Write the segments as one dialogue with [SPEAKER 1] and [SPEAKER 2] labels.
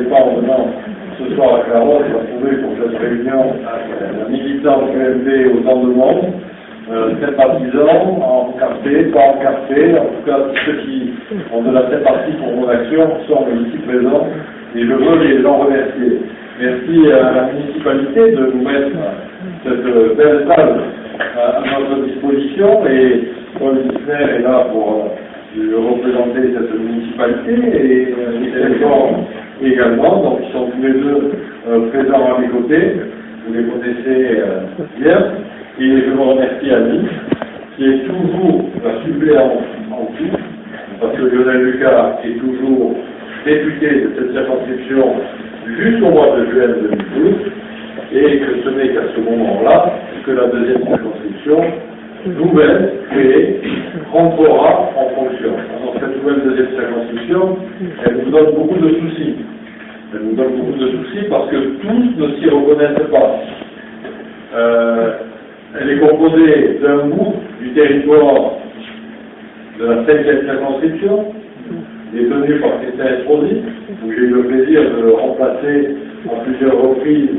[SPEAKER 1] m'attendais pas en venant ce soir à Claron, j'ai retrouvé pour cette réunion un militant du UMP autant de monde, sympathisants, encartés, pas encartés, en tout cas tous ceux qui ont de la sympathie pour mon action sont ici présents et je veux les en remercier. Merci à la municipalité de nous mettre cette belle salle à notre disposition et Paul Dissner est là pour représenter cette municipalité et les éléments également, donc ils sont tous les deux présents à mes côtés, vous les connaissez bien, et je me remercie à Nice, qui est toujours la suppléante en tout, parce que Lionel Lucas est toujours député de cette circonscription jusqu'au mois de juin 2012, et que ce n'est qu'à ce moment-là que la deuxième circonscription nouvelle créée rentrera en fonction. Alors cette nouvelle deuxième circonscription, elle nous donne beaucoup de soucis. Elle nous donne beaucoup de soucis parce que tous ne s'y reconnaissent pas. Elle est composée d'un bout du territoire de la 5e circonscription, détenue par Christian Estrosi, où j'ai eu le plaisir de remplacer à plusieurs reprises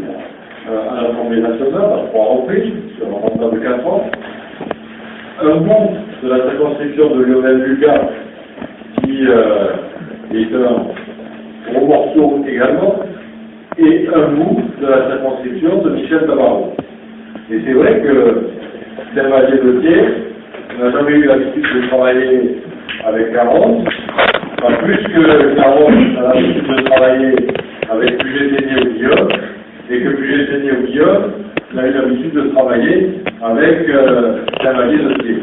[SPEAKER 1] à l'Assemblée nationale, à 3 reprises, sur un mandat de 4 ans. Un bout de la circonscription de Lionel Lucas, qui est un gros morceau également, et un bout de la circonscription de Michel Tabarot. Et c'est vrai que Saint-Vallier de Thiers n'a jamais eu l'habitude de travailler avec Caron, pas plus que Caron a l'habitude de travailler avec Puget-Théniers ou Guillaume, et que Puget-Théniers ou Guillaume a eu l'habitude de travailler avec Saint-Vallier de Thiers.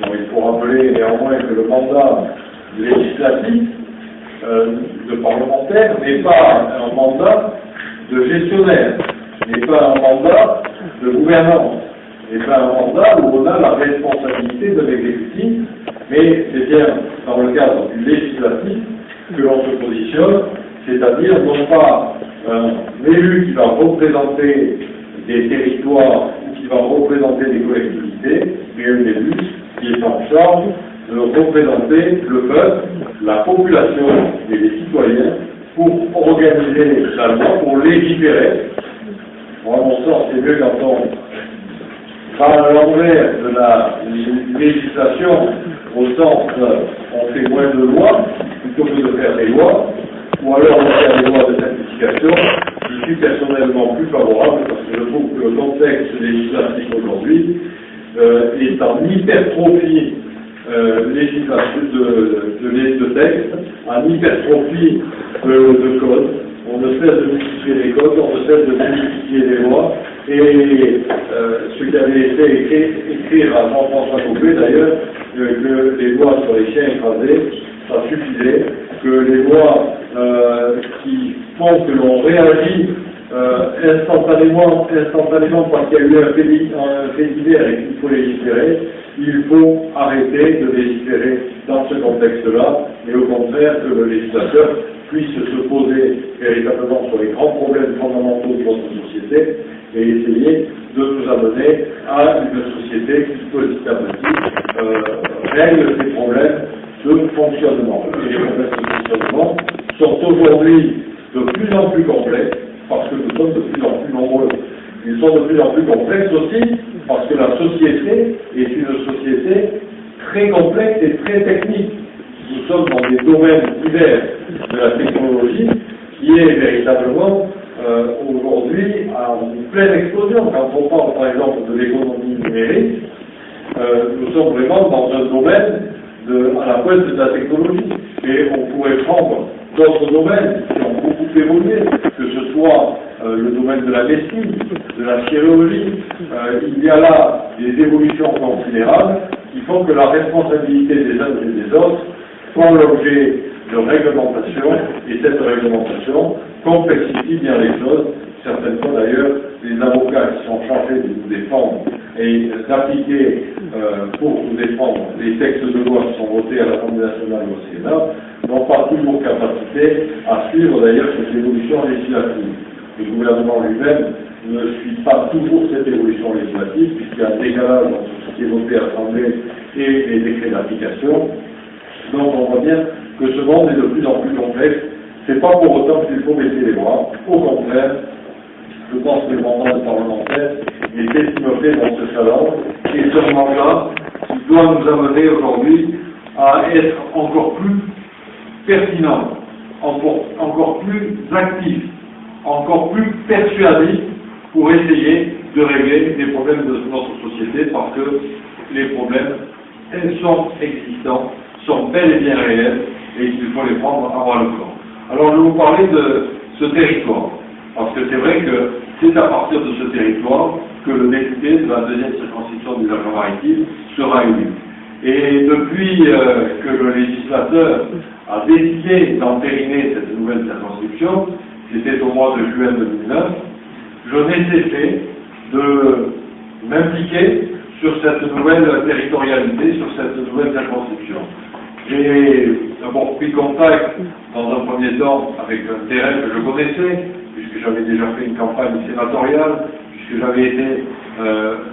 [SPEAKER 1] Bon, il faut rappeler néanmoins que le mandat législatif de parlementaire n'est pas un mandat de gestionnaire, n'est pas un mandat de gouvernance, n'est pas un mandat où on a la responsabilité de l'exécutif, mais c'est bien dans le cadre du législatif que l'on se positionne, c'est-à-dire non pas un élu qui va représenter des territoires ou qui va représenter des collectivités, mais un élu qui est en charge de représenter le peuple, la population et les citoyens pour organiser la loi, pour légiférer. Bon, à mon sens, c'est mieux quand on va à l'envers de la législation, au sens on fait moins de lois plutôt que de faire des lois, ou alors on fait des lois de simplification. Je suis personnellement plus favorable parce que je trouve que le contexte législatif aujourd'hui est en hypertrophie législative de texte, en hypertrophie de code. On ne cesse de multiplier les codes, on ne cesse de multiplier les lois, et ce qui avait été écrit à Jean-François Copé d'ailleurs, que les lois sur les chiens écrasés, ça suffisait, que les lois qui font que l'on réagit instantanément parce qu'il y a eu un fait divers et qu'il faut légiférer, il faut arrêter de légiférer dans ce contexte-là, et au contraire que le législateur puisse se poser véritablement sur les grands problèmes fondamentaux de notre société et essayer de nous amener à une société qui petit à petit règle ces problèmes de fonctionnement. Et les problèmes de fonctionnement sont aujourd'hui de plus en plus complexes parce que nous sommes de plus en plus nombreux. Ils sont de plus en plus complexes aussi parce que la société est une société très complexe et très technique. Nous sommes dans des domaines divers de la technologie qui est véritablement aujourd'hui en pleine explosion. Quand on parle par exemple de l'économie numérique, nous sommes vraiment dans un domaine à la pointe de la technologie. Et on pourrait prendre d'autres domaines qui ont beaucoup évolué, que ce soit le domaine de la médecine, de la chirurgie. Il y a là des évolutions considérables qui font que la responsabilité des uns et des autres font l'objet de réglementation, et cette réglementation complexifie bien les choses. Certaines fois d'ailleurs, les avocats qui sont chargés de nous défendre et d'appliquer pour nous défendre les textes de loi qui sont votés à l'Assemblée nationale et au Sénat n'ont pas toujours capacité à suivre d'ailleurs cette évolution législative. Le gouvernement lui-même ne suit pas toujours cette évolution législative puisqu'il y a un décalage entre ce qui est voté à l'Assemblée et les décrets d'application. Donc on voit bien que ce monde est de plus en plus complexe c'est pas pour autant qu'il faut baisser les bras. Au contraire, je pense que le mandat de parlementaire est estimé dans ce salon, et ce mandat qui doit nous amener aujourd'hui à être encore plus pertinent, encore plus actif, encore plus persuasif pour essayer de régler les problèmes de notre société, parce que les problèmes sont existants, sont bel et bien réels, et qu'il faut les prendre à bras le corps. Alors je vais vous parler de ce territoire, parce que c'est vrai que c'est à partir de ce territoire que le député de la deuxième circonscription des Alpes-Maritimes sera élu. Et depuis que le législateur a décidé d'entériner cette nouvelle circonscription, c'était au mois de juin 2009, je n'ai cessé de m'impliquer sur cette nouvelle territorialité, sur cette nouvelle circonscription. J'ai d'abord pris contact, dans un premier temps, avec un terrain que je connaissais, puisque j'avais déjà fait une campagne sénatoriale, puisque j'avais été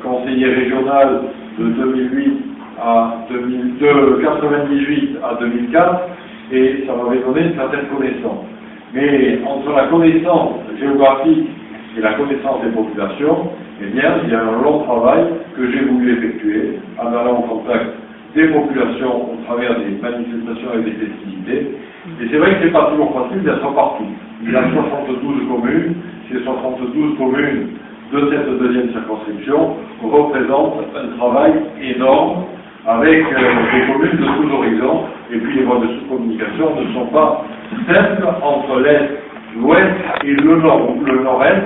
[SPEAKER 1] conseiller régional de 2008 à 1998 à 2004, et ça m'avait donné une certaine connaissance. Mais entre la connaissance géographique et la connaissance des populations, eh bien, il y a un long travail que j'ai voulu effectuer en allant au contact des populations au travers des manifestations et des festivités. Et c'est vrai que c'est pas toujours facile d'être partout. Il y a 72 communes, ces 72 communes de cette deuxième circonscription représentent un travail énorme avec des communes de tous horizons, et puis les voies de sous-communication ne sont pas simples entre l'Est, l'Ouest et le Nord-Est.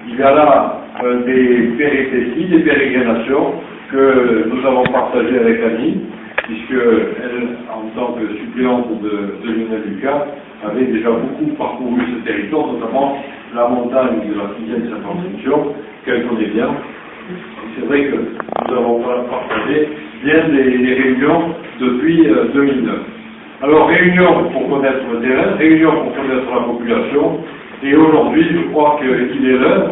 [SPEAKER 1] Il y a là des péripéties, des pérégrinations que nous avons partagées avec Annie, puisqu'elle, en tant que suppléante de Lionel Lucas, avait déjà beaucoup parcouru ce territoire, notamment la montagne de la 6e circonscription, qu'elle connaît bien. C'est vrai que nous avons partagé bien des réunions depuis 2009. Alors, réunion pour connaître le terrain, réunion pour connaître la population, et aujourd'hui, je crois qu'il est l'heure,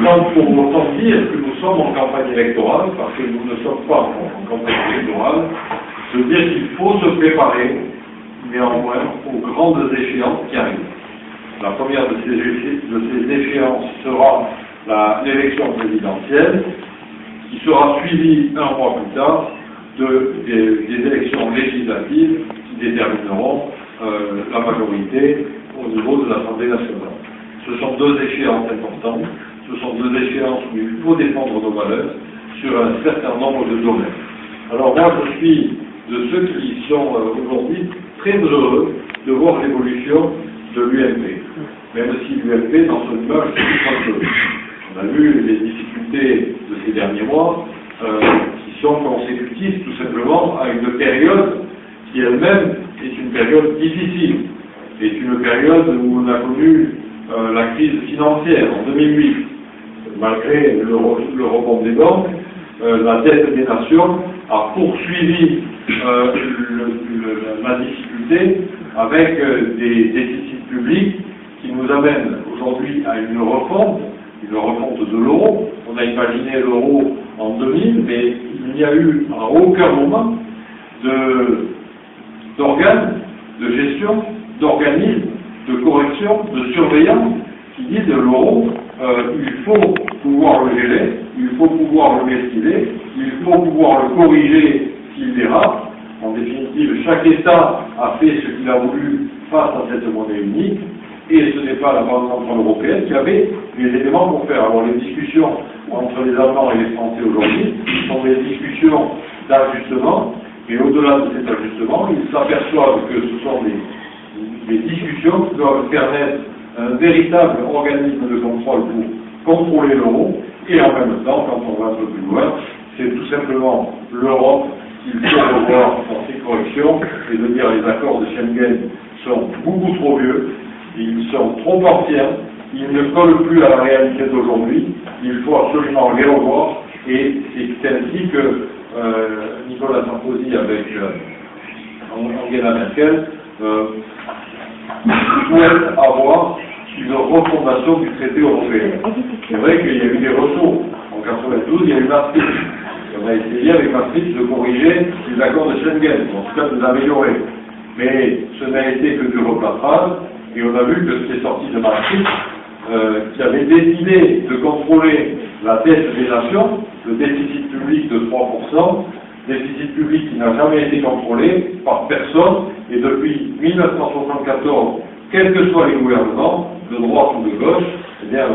[SPEAKER 1] sans pour autant dire que nous sommes en campagne électorale, parce que nous ne sommes pas en campagne électorale, de dire qu'il faut se préparer, néanmoins, aux grandes échéances qui arrivent. La première de ces échéances sera l'élection présidentielle, qui sera suivie un mois plus tard des élections législatives qui détermineront la majorité au niveau de l'Assemblée nationale. Ce sont deux échéances importantes, ce sont deux échéances où il faut défendre nos valeurs sur un certain nombre de domaines. Alors moi, je suis de ceux qui sont aujourd'hui très heureux de voir l'évolution de l'UMP, même si l'UMP, dans son image, c'est un peu. On a vu les difficultés de ces derniers mois qui sont consécutives tout simplement à une période qui elle-même est une période difficile. C'est une période où on a connu la crise financière en 2008. Malgré le rebond des banques, la dette des nations a poursuivi la difficulté avec des déficits publics qui nous amènent aujourd'hui à une refonte de l'euro. On a imaginé l'euro en 2000, mais il n'y a eu à aucun moment d'organes de gestion, d'organismes de correction, de surveillance qui disent de l'euro, il faut pouvoir le gérer, il faut pouvoir le maîtriser, il faut pouvoir le corriger s'il dérape. En définitive, chaque État a fait ce qu'il a voulu face à cette monnaie unique, et ce n'est pas la Banque centrale européenne qui avait les éléments pour faire. Alors les discussions entre les Allemands et les Français aujourd'hui sont des discussions d'ajustement, et au-delà de cet ajustement, ils s'aperçoivent que ce sont des discussions qui doivent permettre un véritable organisme de contrôle pour contrôler l'euro, et en même temps, quand on va un peu plus loin, c'est tout simplement l'Europe qu'il faut revoir dans ses corrections, et de dire les accords de Schengen sont beaucoup trop vieux, ils sont trop anciens, ils ne collent plus à la réalité d'aujourd'hui, il faut absolument les revoir, et c'est ainsi que Nicolas Sarkozy avec Angela Merkel souhaite avoir une refondation du traité européen. C'est vrai qu'il y a eu des retours. En 1992, il y a eu Maastricht. On a essayé avec Maastricht de corriger les accords de Schengen, en tout cas de les améliorer. Mais ce n'a été que du replâtrage, Et on a vu que ce qui est sorti de Maastricht, qui avait décidé de contrôler la dette des nations, le déficit public de 3%, déficit public qui n'a jamais été contrôlé par personne, et depuis 1974, quels que soient les gouvernements, de droite ou de gauche, eh bien,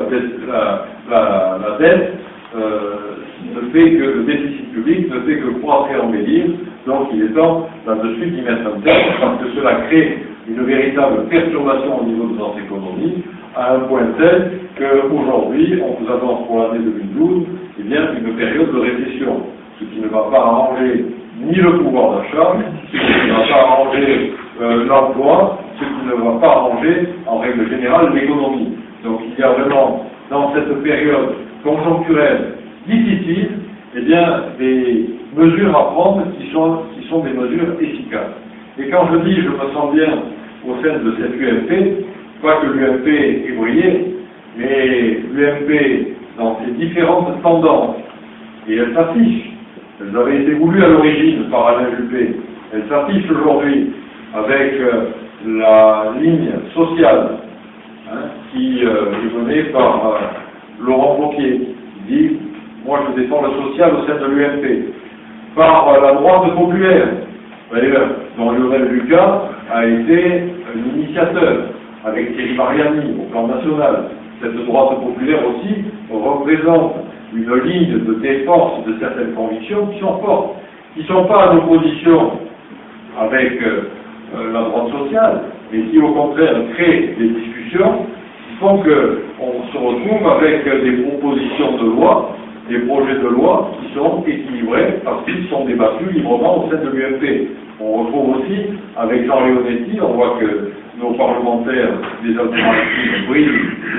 [SPEAKER 1] la dette ne fait que, le déficit public ne fait que croître et embellir, donc il est temps là-dessus d'y mettre un terme, parce que cela crée une véritable perturbation au niveau de notre économie, à un point tel qu'aujourd'hui, on vous annonce pour l'année 2012, eh bien, une période de récession, ce qui ne va pas arranger ni le pouvoir d'achat, ce qui ne va pas arranger l'emploi, ce qui ne va pas arranger, en règle générale, l'économie. Donc il y a vraiment, dans cette période conjoncturelle difficile, eh bien, des mesures à prendre qui sont des mesures efficaces. Et quand je dis je me sens bien au sein de cette UMP, pas que l'UMP est brillée, mais l'UMP dans ses différentes tendances, et elles s'affichent, elles avaient été voulues à l'origine par Alain Juppé, elles s'affichent aujourd'hui avec la ligne sociale qui est menée par Laurent Wauquiez, qui dit « Moi je défends le social au sein de l'UMP », par la droite populaire, d'ailleurs, dont Lionel Lucas a été un initiateur, avec Thierry Mariani au plan national. Cette droite populaire aussi représente une ligne de défense de certaines convictions qui sont fortes, qui ne sont pas en opposition avec la droite sociale, mais qui au contraire créent des discussions qui font qu'on se retrouve avec des propositions de loi, des projets de loi qui sont équilibrés parce qu'ils sont débattus librement au sein de l'UMP. On retrouve aussi, avec Jean Leonetti, on voit que nos parlementaires des alternatives brillent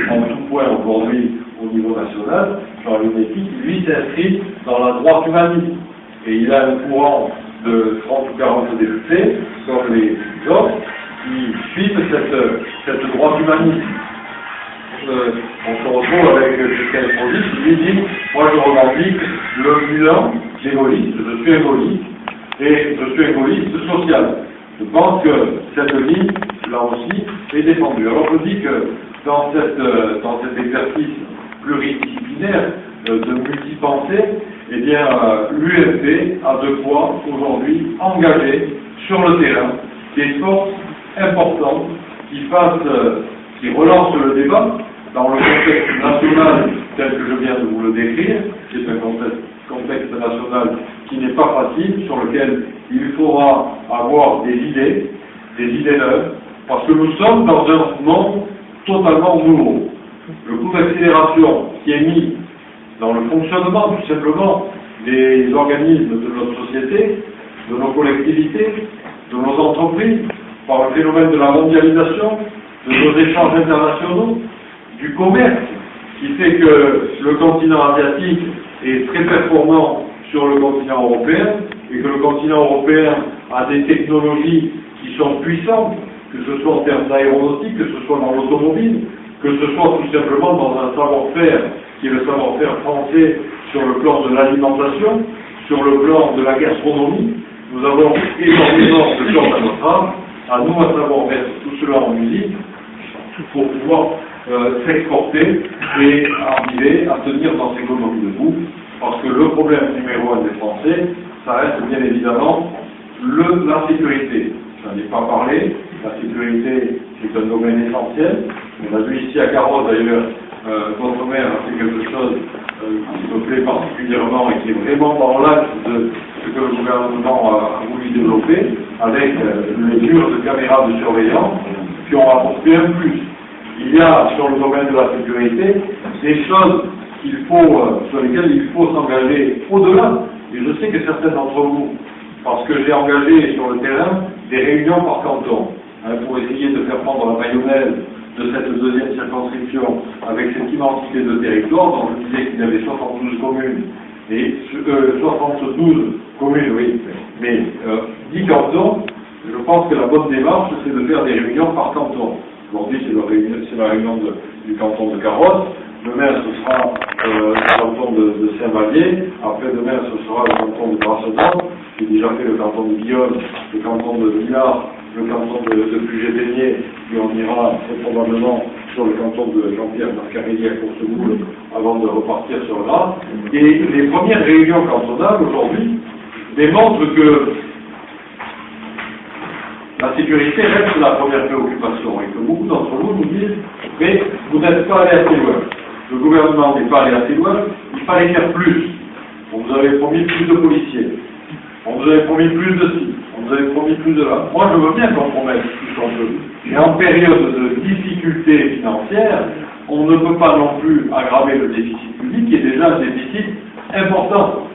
[SPEAKER 1] en tout point aujourd'hui au niveau national. Jean Leonetti, qui lui s'inscrit dans la droite humaniste. Et il a un courant de 30 ou 40 députés, comme les autres, qui suivent cette droite humaniste. On se retrouve avec quelqu'un qui lui dit « Moi je revendique le bilan égoïste, je suis égoïste, et je suis égoïste social ». Je pense que cette ligne, là aussi, est défendue. Alors je dis que dans cet exercice pluridisciplinaire de multipensée, eh bien, l'UMP a de quoi aujourd'hui engager sur le terrain des forces importantes qui relancent le débat dans le contexte national tel que je viens de vous le décrire. C'est un contexte national qui n'est pas facile, sur lequel il faudra avoir des idées neuves, parce que nous sommes dans un monde totalement nouveau. Le coup d'accélération qui est mis dans le fonctionnement, tout simplement, des organismes de notre société, de nos collectivités, de nos entreprises, par le phénomène de la mondialisation, de nos échanges internationaux, du commerce, qui fait que le continent asiatique est très performant sur le continent européen, et que le continent européen a des technologies qui sont puissantes, que ce soit en termes d'aéronautique, que ce soit dans l'automobile, que ce soit tout simplement dans un savoir-faire qui est le savoir-faire français sur le plan de l'alimentation, sur le plan de la gastronomie. Nous avons énormément de choses à notre âme, à nous à savoir mettre tout cela en musique pour pouvoir s'exporter et arriver à tenir dans ces économies debout, parce que le problème numéro 1 des Français, ça reste bien évidemment la sécurité. Je n'en ai pas parlé, la sécurité c'est un domaine essentiel. On a vu ici à Carros d'ailleurs, votre maire a fait quelque chose qui me plaît particulièrement et qui est vraiment dans l'axe de ce que le gouvernement a voulu développer, avec les murs de caméras de surveillance qui ont apporté un plus. Il y a sur le domaine de la sécurité des choses sur lesquelles il faut s'engager au-delà. Et je sais que certains d'entre vous, parce que j'ai engagé sur le terrain des réunions par canton, pour essayer de faire prendre la mayonnaise de cette deuxième circonscription avec cette immensité de territoire, dont je disais qu'il y avait 72 communes, et 72 communes, oui, mais 10 cantons. Je pense que la bonne démarche, c'est de faire des réunions par canton. Aujourd'hui, c'est la réunion du canton de Carros. Demain, ce sera le canton de Saint-Vallier. Après-demain, ce sera le canton de Brassedan. J'ai déjà fait le canton de Guillaume, le canton de Villars le canton de Puget-Peigné, puis on ira très probablement sur le canton de Jean-Pierre Marcarelli à Coursemoule avant de repartir sur le Rhin. Et les premières réunions cantonales aujourd'hui démontrent que la sécurité reste la première préoccupation et que beaucoup d'entre vous nous disent « mais vous n'êtes pas allé assez loin, le gouvernement n'est pas allé assez loin, il fallait faire plus, on vous avait promis plus de policiers, on vous avait promis plus de ci, on vous avait promis plus de là ». Moi je veux bien qu'on promette tout ce qu'on peut, mais en période de difficulté financière, on ne peut pas non plus aggraver le déficit public qui est déjà un déficit important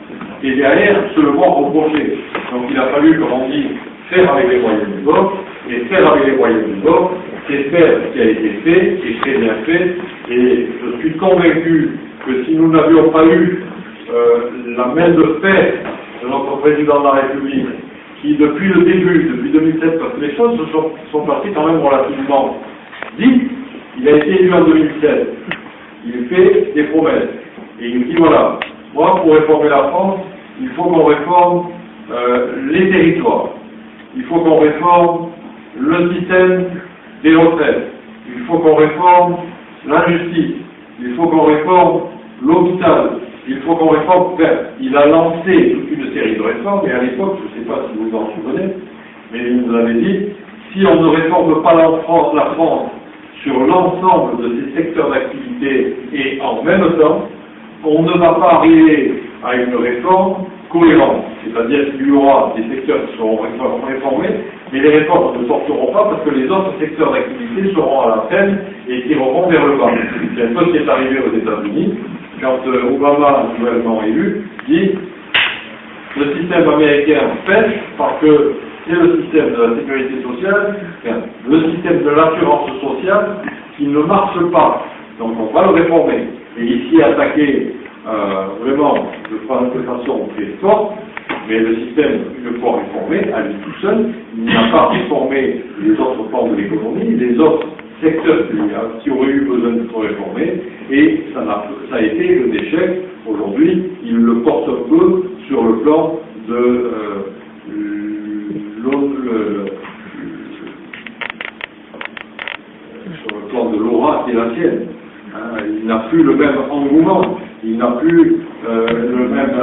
[SPEAKER 1] et derrière se le voir reprocher. Donc il a fallu, comme on dit, faire avec les moyens du bord, et faire avec les moyens du bord, c'est faire ce qui a été fait, et très bien fait, et je suis convaincu que si nous n'avions pas eu la main de fer de notre président de la République, qui depuis le début, depuis 2007, parce que les choses sont parties quand même relativement vite, il a été élu en 2007, il fait des promesses, et il dit voilà, moi pour réformer la France, il faut qu'on réforme les territoires. Il faut qu'on réforme le système des retraites. Il faut qu'on réforme la justice. Il faut qu'on réforme l'hôpital. Il faut qu'on réforme... Enfin, il a lancé toute une série de réformes, et à l'époque, je ne sais pas si vous vous en souvenez, mais il nous avait dit, si on ne réforme pas la France sur l'ensemble de ses secteurs d'activité et en même temps, on ne va pas arriver à une réforme cohérente, c'est-à-dire qu'il y aura des secteurs qui seront réformés, mais les réformes ne sortiront pas parce que les autres secteurs d'activité seront à la peine et tireront vers le bas. C'est un peu ce qui est arrivé aux États-Unis, quand Obama, nouvellement élu, dit le système américain pêche parce que c'est le système de la sécurité sociale, le système de l'assurance sociale qui ne marche pas. Donc on va le réformer. Et ici attaquer vraiment de façon très forte, mais le système, une fois réformé, à lui tout seul, il n'a pas réformé les autres pans de l'économie, les autres secteurs qui auraient eu besoin d'être réformés, et ça a été le échec. Aujourd'hui, il le porte un peu sur le plan de sur le plan de l'aura qui est la sienne. Il n'a plus le même engouement, il n'a plus le même...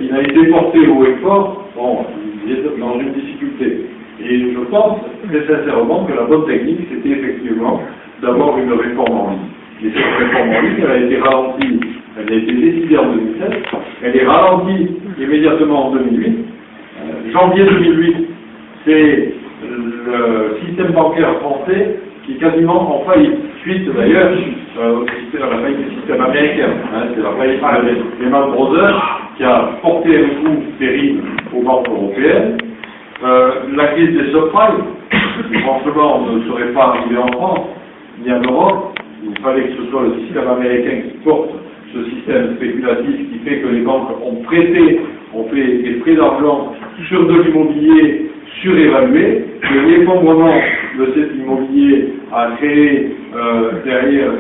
[SPEAKER 1] il a été porté haut et fort, bon, il est dans une difficulté. Et je pense très sincèrement que la bonne technique, c'était effectivement d'avoir une réforme en ligne. Et cette réforme en ligne, elle a été ralentie, elle a été décidée en 2007, elle est ralentie immédiatement en 2008. Janvier 2008, c'est le système bancaire français qui est quasiment en faillite, suite d'ailleurs à la faillite du système américain. C'est la faillite de Lehman Brothers qui a porté un coup terrible aux banques européennes. La crise des subprimes, qui franchement ne serait pas arrivée en France ni en Europe. Il fallait que ce soit le système américain qui porte ce système spéculatif qui fait que les banques ont prêté, ont fait des prêts d'argent sur de l'immobilier surévalué, que l'effondrement de cet immobilier a créé derrière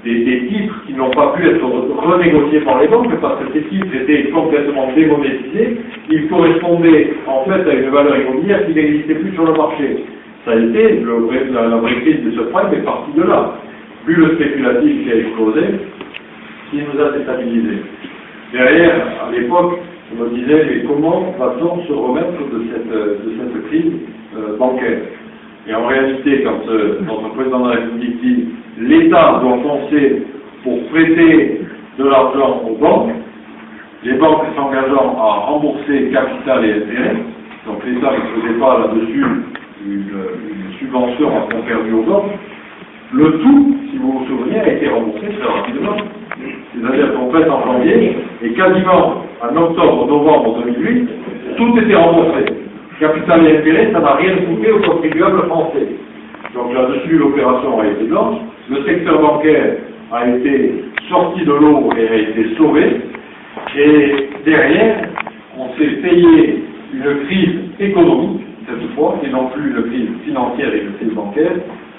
[SPEAKER 1] des titres qui n'ont pas pu être renégociés par les banques parce que ces titres étaient complètement démonétisés. Ils correspondaient en fait à une valeur immobilière qui n'existait plus sur le marché. Ça a été, la vraie crise de subprime est partie de là. Vu le spéculatif qui a explosé, qui nous a déstabilisés. Derrière, à l'époque, je me disais, mais comment va-t-on se remettre de cette crise bancaire? Et en réalité, quand notre président de la République dit l'État doit foncer pour prêter de l'argent aux banques, les banques s'engageant à rembourser capital et intérêt, donc l'État ne faisait pas là-dessus une subvention à fond perdu aux banques, le tout, si vous vous souvenez, a été remboursé très rapidement. C'est-à-dire qu'on fait en janvier, et quasiment en octobre-novembre 2008, tout était remboursé. Capital et intérêt, ça n'a rien coûté aux contribuables français. Donc là-dessus, l'opération a été blanche. Le secteur bancaire a été sorti de l'eau et a été sauvé. Et derrière, on s'est payé une crise économique, cette fois, et non plus une crise financière et une crise bancaire.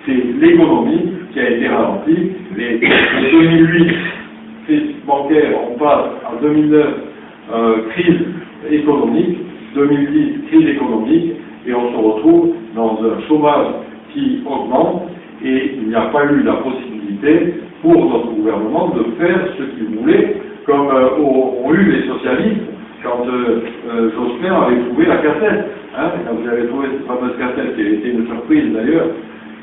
[SPEAKER 1] C'est l'économie qui a été ralentie. Les 2008, crise bancaire, on passe en 2009, crise économique, 2010, crise économique, et on se retrouve dans un chômage qui augmente, et il n'y a pas eu la possibilité pour notre gouvernement de faire ce qu'il voulait, comme ont eu les socialistes quand Jospin avait trouvé la cassette. Hein, quand vous avez trouvé cette fameuse cassette, qui a été une surprise d'ailleurs,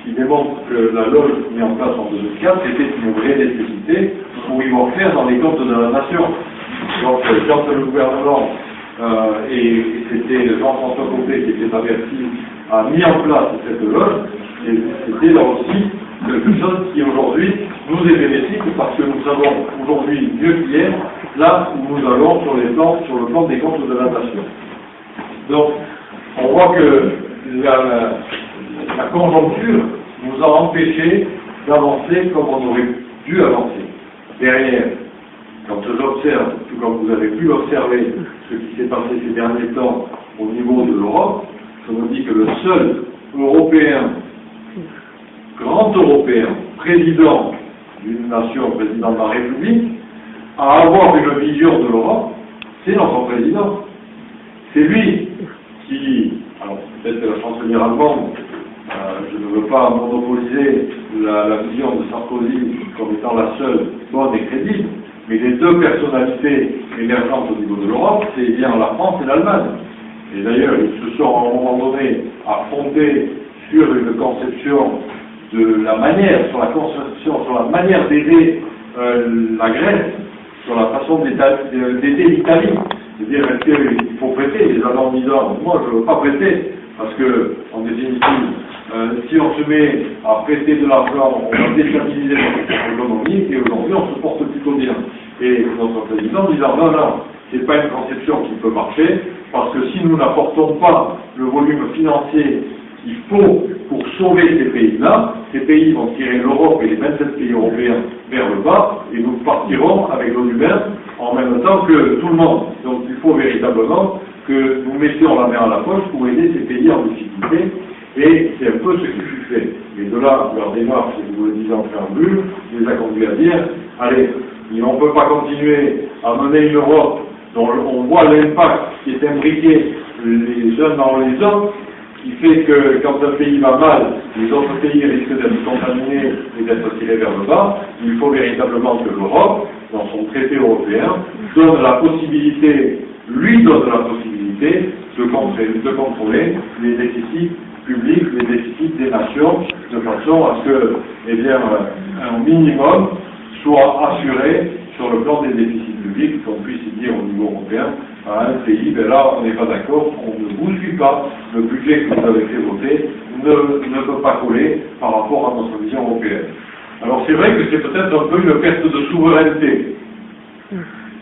[SPEAKER 1] qui démontre que la loge mise en place en 2004 était une vraie nécessité pour y voir clair dans les comptes de la nation. Donc, quand le gouvernement, et c'était Jean-François Copé qui était averti, a mis en place cette loge, c'était là aussi quelque chose qui aujourd'hui nous est bénéfique parce que nous savons aujourd'hui mieux qu'hier là où nous allons sur le plan des comptes de la nation. Donc, on voit que la conjoncture nous a empêchés d'avancer comme on aurait dû avancer. Derrière, quand j'observe, tout comme vous avez pu l'observer, ce qui s'est passé ces derniers temps au niveau de l'Europe, je me dis que le seul Européen, grand Européen, président d'une nation, président de la République, à avoir une vision de l'Europe, c'est notre président. C'est lui qui, alors peut-être que la chancelière allemande, je ne veux pas monopoliser la vision de Sarkozy comme étant la seule bonne et crédible, mais les deux personnalités émergentes au niveau de l'Europe, c'est bien la France et l'Allemagne. Et d'ailleurs, ils se sont à un moment donné affrontés sur une conception de la manière, sur la manière d'aider la Grèce, sur la façon d'aider l'Italie. C'est-à-dire, est-ce qu'il faut prêter? Les Allemands disant, moi je ne veux pas prêter, parce que, en définitive, si on se met à prêter de l'argent, on va déstabiliser notre économie, et aujourd'hui on se porte plutôt bien. Et notre président disant, non, c'est pas une conception qui peut marcher, parce que si nous n'apportons pas le volume financier qu'il faut pour sauver ces pays-là, ces pays vont tirer l'Europe et les 27 pays européens vers le bas, et nous partirons avec l'eau du bain en même temps que tout le monde. Donc il faut véritablement que nous mettions la main à la poche pour aider ces pays en difficulté, et c'est un peu ce qui fut fait. Et de là, leur démarche, si vous le disiez en préambule, les a conduits à dire, allez, on ne peut pas continuer à mener une Europe dont on voit l'impact qui est imbriqué les uns dans les autres, qui fait que quand un pays va mal, les autres pays risquent d'être contaminés et d'être tirés vers le bas. Il faut véritablement que l'Europe, dans son traité européen, donne la possibilité de contrôler les déficits publics, les déficits des nations, de façon à ce que, un minimum soit assuré sur le plan des déficits publics, qu'on puisse dire au niveau européen, à un pays, là, on n'est pas d'accord, on ne vous suit pas, le budget que vous avez fait voter ne peut pas coller par rapport à notre vision européenne. Alors c'est vrai que c'est peut-être un peu une perte de souveraineté,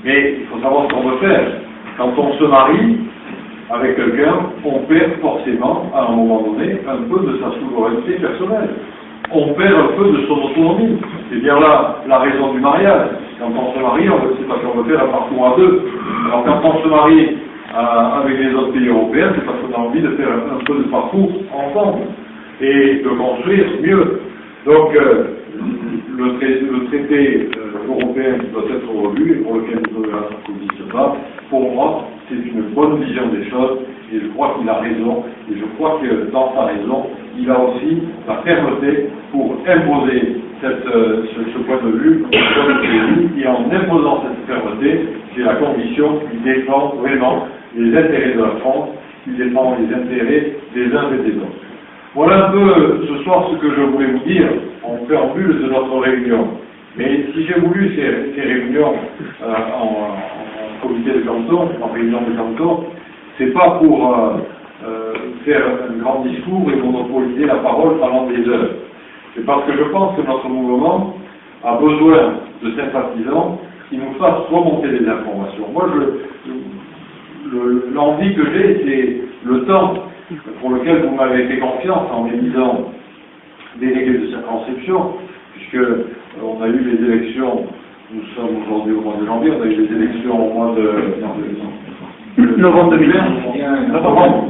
[SPEAKER 1] mais il faut savoir ce qu'on veut faire. Quand on se marie avec quelqu'un, on perd forcément, à un moment donné, un peu de sa souveraineté personnelle. On perd un peu de son autonomie. C'est bien là la raison du mariage. Quand on se marie, c'est parce qu'on veut faire un parcours à deux. Alors quand on se marie avec les autres pays européens, c'est parce qu'on a envie de faire un peu de parcours ensemble et de construire mieux. Donc le traité européen qui doit être revu et pour lequel nous devons se positionner, pour moi, c'est une bonne vision des choses et je crois qu'il a raison et je crois que dans sa raison, il a aussi la fermeté pour imposer ce point de vue et en imposant cette fermeté, c'est la condition qu'il défend vraiment les intérêts de la France, qu'il défend les intérêts des uns et des autres. Voilà un peu ce soir ce que je voulais vous dire en préambule de notre réunion. Mais si j'ai voulu ces réunions en comité de canton, en réunion de canton, c'est pas pour faire un grand discours et monopoliser la parole pendant des heures. C'est parce que je pense que notre mouvement a besoin de sympathisants qui nous fassent remonter les informations. Moi, l'envie que j'ai, c'est le temps pour lequel vous m'avez fait confiance en m'élisant délégué de circonscription, puisque on a eu les élections, nous sommes aujourd'hui au mois de janvier, on a eu les élections au mois de novembre 2010.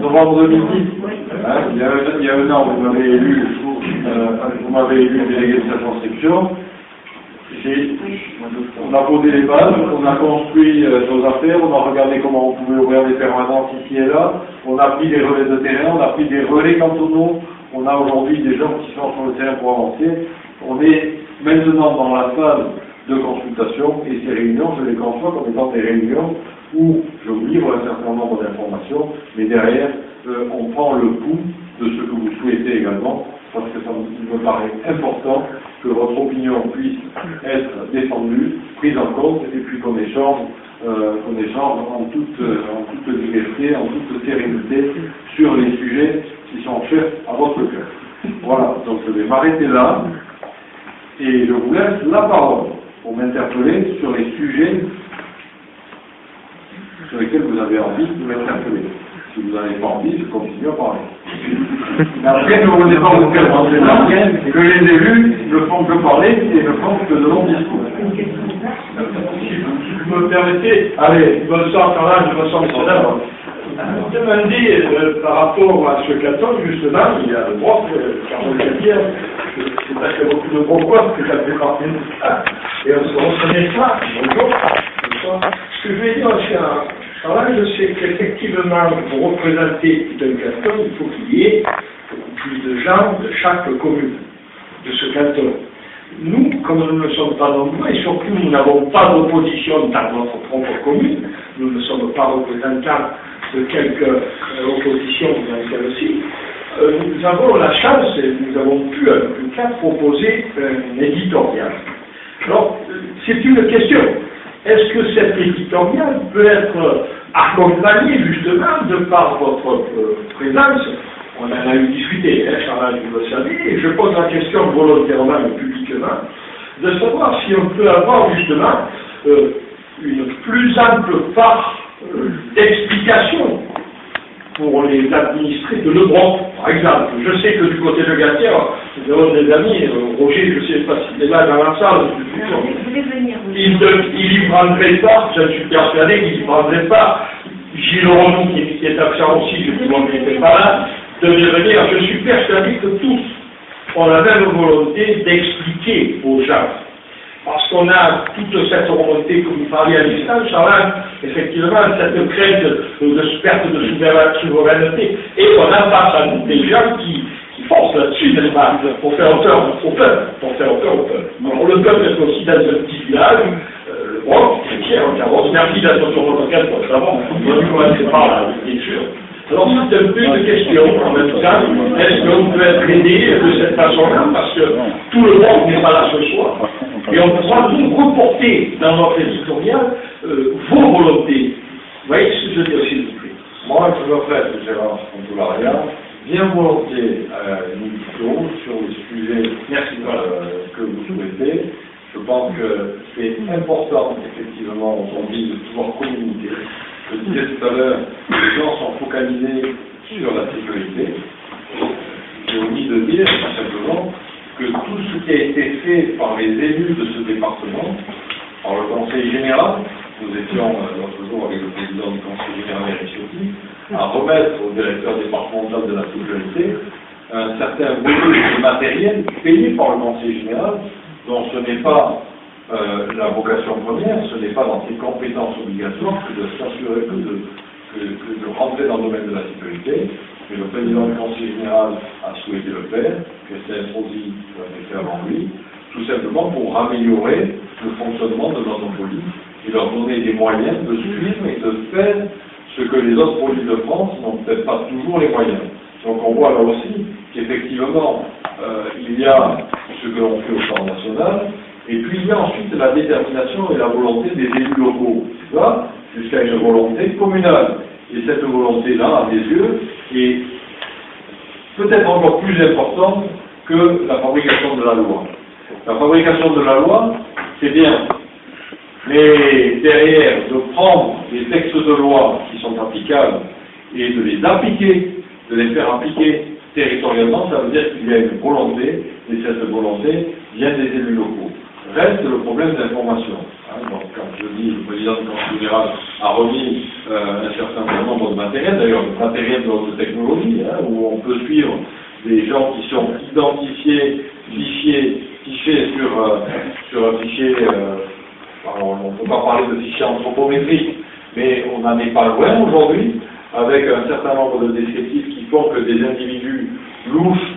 [SPEAKER 1] Novembre 2010. Hein, il y a un an, vous m'avez élu délégué de circonscription. On a posé les bases, on a construit nos affaires, on a regardé comment on pouvait ouvrir des permanences ici et là, on a pris des relais de terrain, on a pris des relais cantonaux, on a aujourd'hui des gens qui sont sur le terrain pour avancer. On est maintenant dans la phase de consultation et ces réunions, je les conçois comme étant des réunions où je vous livre un certain nombre d'informations, mais derrière, on prend le pouls de ce que vous souhaitez également, parce que ça me paraît important que votre opinion puisse être défendue, prise en compte, et puis qu'on échange en toute liberté, en toute sérénité, sur les sujets qui sont chers à votre cœur. Voilà, donc je vais m'arrêter là, et je vous laisse la parole pour m'interpeller sur les sujets sur lesquels vous avez envie de m'interpeller. Si vous n'avez pas envie, je continue à parler. Mais après, ne vous pas vous faire penser là que les élus ne font que parler et ne font que de longs discours.
[SPEAKER 2] Si vous me permettez,
[SPEAKER 1] allez,
[SPEAKER 2] bonsoir Carla, bonsoir messieurs dames. Vous demandez par rapport à ce canton, justement, il y a le droit, Carole Chatière, c'est parce qu'il y a beaucoup de pourquoi, parce que ça fait partie de ça, et on se reconnaît pas. Bonjour. Ce que je vais dire, c'est Carla, je sais qu'effectivement, pour représenter d'un canton, il faut qu'il y ait plus de gens de chaque commune de ce canton. Nous, comme nous ne sommes pas nombreux, et surtout nous n'avons pas d'opposition dans notre propre commune, nous ne sommes pas représentants de quelques oppositions dans celle-ci, nous avons la chance, et nous avons pu, en tout cas, proposer un éditorial. Alors, c'est une question. Est-ce que cet éditorial peut être accompagné, justement, de par votre présence? On en a eu discuté, hein, Charles, vous le savez, et je pose la question volontairement et publiquement, de savoir si on peut avoir, justement, une plus ample part d'explication pour les administrés de Lebron, par exemple. Je sais que du côté de Gatière, nous avons des amis, Roger, je ne sais pas s'il est là dans la salle, il y prendrait pas, je suis persuadé qu'il y prendrait pas, Gilles Renaud, qui est absent aussi, je ne n'était pas là, de devenir, je suis persuadé que tous ont la même volonté d'expliquer aux gens. Parce qu'on a toute cette remontée, comme vous parliez à l'instant, Charles, effectivement, cette crainte de perte de souveraineté, et on a face à nous des gens qui forcent là-dessus, n'est-ce pas, pour faire peur au peuple, Alors le peuple est aussi dans un petit village, le Broc, chrétien, en Carrosse, merci d'être sur votre quête, pour savoir, on va commencer par là, bien sûr. Alors c'est un peu une question, en même temps, est-ce qu'on peut être aidé de cette façon-là, parce que tout le monde n'est pas là ce soir, et on pourra nous reporter dans notre éditorial vos volontés. Vous voyez ce que je veux dire, s'il vous plaît?
[SPEAKER 1] Moi, je me prête, Gérard Contoularia, bien volontiers une discussion sur les sujets que vous souhaitez. Je pense que c'est important, effectivement, aujourd'hui, de pouvoir communiquer. Je disais tout à l'heure, les gens sont focalisés sur la sécurité. J'ai omis de dire, tout simplement, que tout ce qui a été fait par les élus de ce département, par le Conseil général, nous étions l'autre jour avec le président du Conseil général Eric Ciotti, à remettre au directeur départemental de la sécurité un certain volume de matériel payé par le Conseil général, dont ce n'est pas la vocation première, ce n'est pas dans ses compétences obligatoires que de s'assurer que de rentrer dans le domaine de la sécurité. Mais le président du Conseil général a souhaité le faire, Christian Estrosi l'a fait avant lui, tout simplement pour améliorer le fonctionnement de notre police et leur donner des moyens de suivre et de faire ce que les autres polices de France n'ont peut-être pas toujours les moyens. Donc on voit là aussi qu'effectivement, il y a ce que l'on fait au plan national, et puis il y a ensuite la détermination et la volonté des élus locaux, jusqu'à une volonté communale. Et cette volonté-là, à mes yeux, est peut-être encore plus importante que la fabrication de la loi. La fabrication de la loi, c'est bien, mais derrière, de prendre les textes de loi qui sont applicables et de les appliquer, de les faire appliquer territorialement, ça veut dire qu'il y a une volonté, et cette volonté vient des élus locaux. Reste le problème d'information. Donc, quand je dis le président du Conseil général a remis un certain nombre de matériel, d'ailleurs le matériel de haute technologie, où on peut suivre des gens qui sont identifiés, fichés sur un fichier, on ne peut pas parler de fichier anthropométrique, mais on n'en est pas loin aujourd'hui, avec un certain nombre de descriptifs qui font que des individus louches,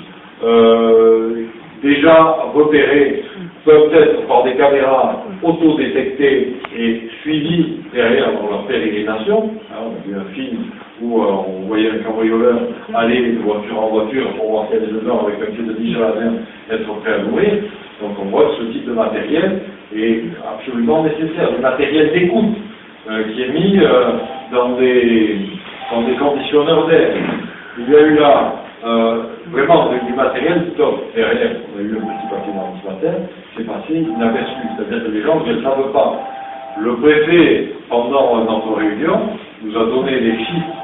[SPEAKER 1] déjà repérés, peuvent être par des caméras autodétectées et suivies derrière dans leur pérégrination. On a vu un film où on voyait un cambrioleur aller de voiture en voiture pour voir s'il y a des dedans avec un pied de biche à la main, être prêt à mourir. Donc on voit que ce type de matériel est absolument nécessaire, du matériel d'écoute qui est mis dans des conditionneurs d'air. Il y a eu là vraiment du matériel top derrière. On a eu un petit papier dans ce matin, c'est passé inaperçu, c'est-à-dire que les gens ne le savent pas. Le préfet, pendant notre réunion, nous a donné les chiffres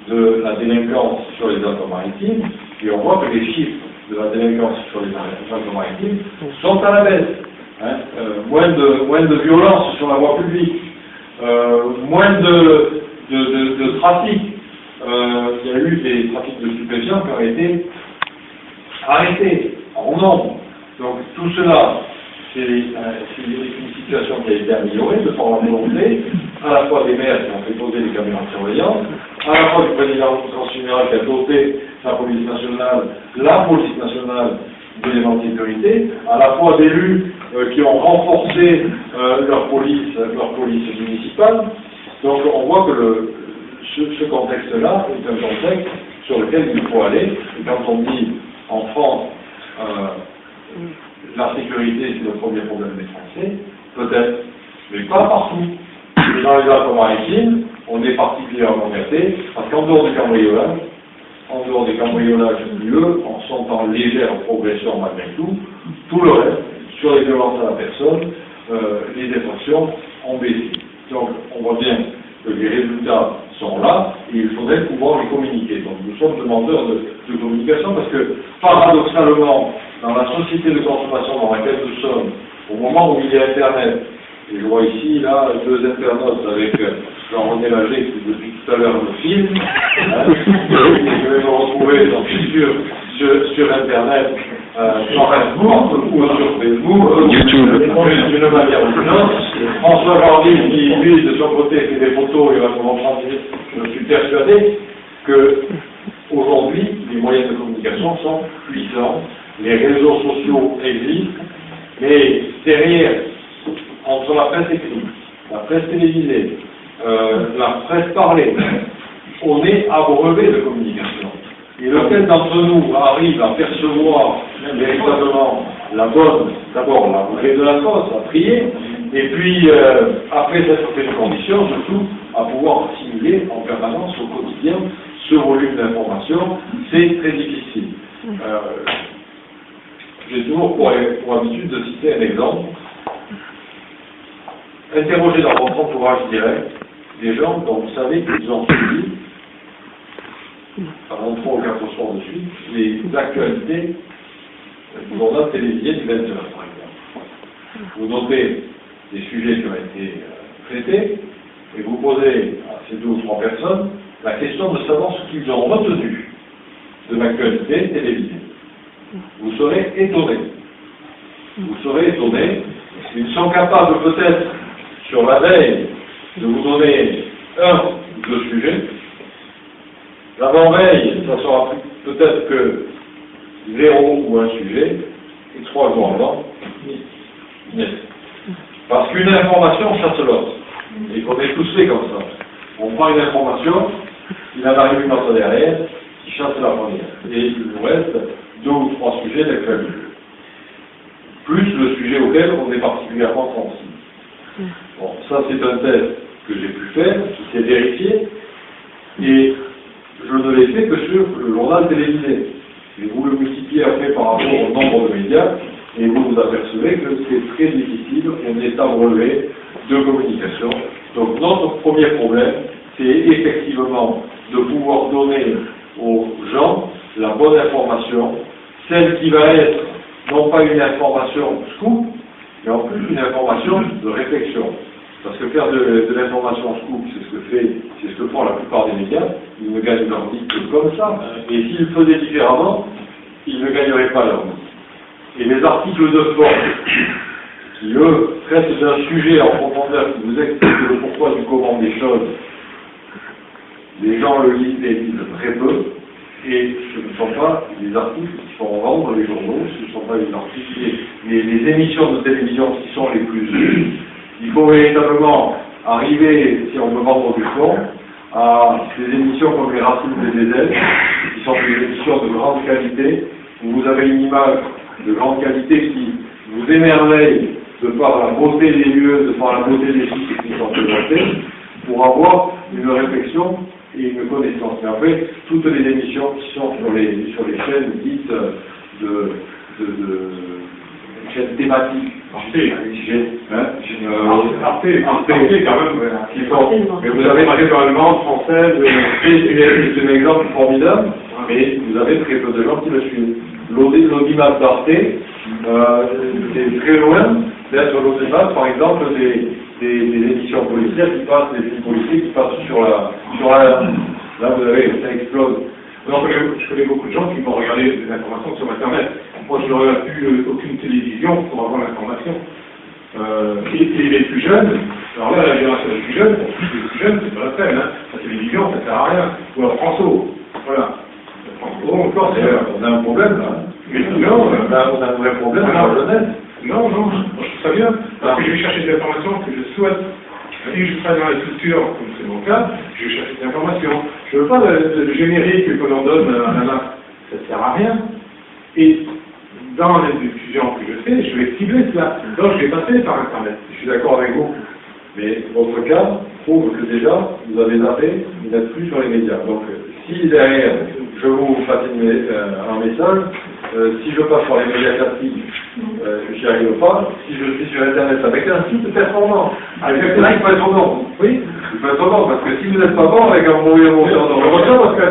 [SPEAKER 1] de la délinquance sur les Alpes-Maritimes, et on voit que les chiffres de la délinquance sur les Alpes-Maritimes sont à la baisse. Moins de violence sur la voie publique, moins de trafic. Il y a eu des trafics de stupéfiants qui ont été arrêtés en nombre. Donc tout cela, c'est une situation qui a été améliorée de par la volonté, à la fois des maires qui ont fait poser les caméras de surveillance, à la fois du président général qui a doté la police nationale d'éléments de sécurité, à la fois d'élus qui ont renforcé leur police municipale. Donc on voit que ce contexte-là est un contexte sur lequel il faut aller. Et quand on dit en France, la sécurité c'est le premier problème des Français, peut-être, mais pas partout. Et dans les Alpes-Maritimes, on est particulièrement gâté, parce qu'en dehors des cambriolages lieux sont en légère progression malgré tout le reste, sur les violences à la personne, les effractions ont baissé. Donc on voit bien que les résultats sont là et il faudrait pouvoir les communiquer. Donc nous sommes demandeurs de communication parce que paradoxalement, dans la société de consommation dans laquelle nous sommes, au moment où il y a Internet, et je vois ici là deux internautes avec Jean-René Lager qui depuis tout à l'heure me filme, je vais me retrouver donc, sur Internet, sur Facebook ou sur Facebook, d'une manière ou d'une autre. François Jardy, qui lui de son côté fait des photos, il va comprendre, je suis persuadé que aujourd'hui les moyens de communication sont puissants, les réseaux sociaux existent, mais derrière, entre la presse écrite, la presse télévisée, la presse parlée, on est abreuvé de communication. Et lequel d'entre nous arrive à percevoir véritablement la bonne, d'abord la vraie de la fausse, à trier, et puis après s'être fait une condition, surtout à pouvoir assimiler en permanence au quotidien ce volume d'informations, c'est très difficile. J'ai toujours pour habitude de citer un exemple. Interrogez dans votre entourage direct des gens dont vous savez qu'ils ont suivi, pendant 3 ou 4 soirs de suite, les actualités du journal télévisé du 20h, par exemple. Vous notez des sujets qui ont été traités, et vous posez à ces 2 ou 3 personnes la question de savoir ce qu'ils ont retenu de l'actualité télévisée. Vous serez étonné. Vous serez étonné. Ils sont capables peut-être, sur la veille, de vous donner 1 ou 2 sujets. L'avant-veille, ça sera peut-être que 0 ou 1 sujet, et 3 jours avant, нет. Parce qu'une information chasse l'autre. Et qu'on est tous fait comme ça. On prend une information, il en arrive une autre derrière, qui chasse la première. Et il nous reste 2 ou 3 sujets d'actualité. Plus le sujet auquel on est particulièrement sensible. Bon, ça c'est un test que j'ai pu faire, qui s'est vérifié, et je ne l'ai fait que sur le journal télévisé. Et vous le multipliez après par rapport au nombre de médias, et vous vous apercevez que c'est très difficile, on est abreuvé de communication. Donc notre premier problème, c'est effectivement de pouvoir donner aux gens la bonne information, celle qui va être non pas une information scoop, mais en plus une information de réflexion. Parce que faire de l'information scoop, c'est ce que font la plupart des médias, ils ne gagnent leur vie que comme ça. Et s'ils faisaient différemment, ils ne gagneraient pas leur vie. Et les articles de forme, qui eux traitent d'un sujet en profondeur, qui vous expliquent le pourquoi du comment des choses, Les gens le lisent et lisent très peu, et ce ne sont pas les articles qui font vendre les journaux, ce ne sont pas les articles, les émissions de télévision qui sont les plus vues. Il faut véritablement arriver, si on veut vendre du fond, à des émissions comme les Racines des Désels, qui sont des émissions de grande qualité, où vous avez une image de grande qualité qui vous émerveille de par la beauté des lieux, de par la beauté des sites qui sont présentés, pour avoir une réflexion et une connaissance. Mais après, toutes les émissions qui sont sur les chaînes dites de chaînes thématiques, Arte quand même, qui sont, mais vous avez très peu allemandes, françaises, c'est un exemple formidable, mais vous avez très peu de gens qui le suivent. L'audimat d'Arte, c'est très loin d'être l'audimat, par exemple, des émissions policières qui passent, des films policiers qui passent sur la là vous avez, ça explose.
[SPEAKER 2] Non, je connais beaucoup de gens qui vont regarder des informations sur Internet. Moi, je n'aurais plus aucune télévision pour avoir l'information. Et les plus jeunes, alors là, la génération des plus jeunes, les plus jeunes, c'est pas la peine, hein. La télévision, ça sert à rien. Ou alors François, voilà. François, encore,
[SPEAKER 1] on a un problème là.
[SPEAKER 2] Mais non,
[SPEAKER 1] on a un vrai problème dans la jeunesse.
[SPEAKER 2] Non, je trouve ça bien, parce que je vais chercher des informations que je souhaite. Si je travaille dans la culture, comme c'est mon cas, je vais chercher des informations. Je ne veux pas le générique qu'on en donne à la main. Ça ne sert à rien. Et dans les diffusions que je fais, je vais cibler cela. Donc je vais passer par Internet.
[SPEAKER 1] Je suis d'accord avec vous. Mais votre cas prouve que déjà, vous avez zappé, vous n'êtes plus sur les médias. Donc, si derrière, je vous fasse un message, si je passe par les médias classiques, j'y arrive pas. Si je suis sur Internet avec un site performant, avec un site, il faut être bon. Oui, il faut être bon, parce que si vous n'êtes pas bon avec un mauvais moteur de recherche, parce que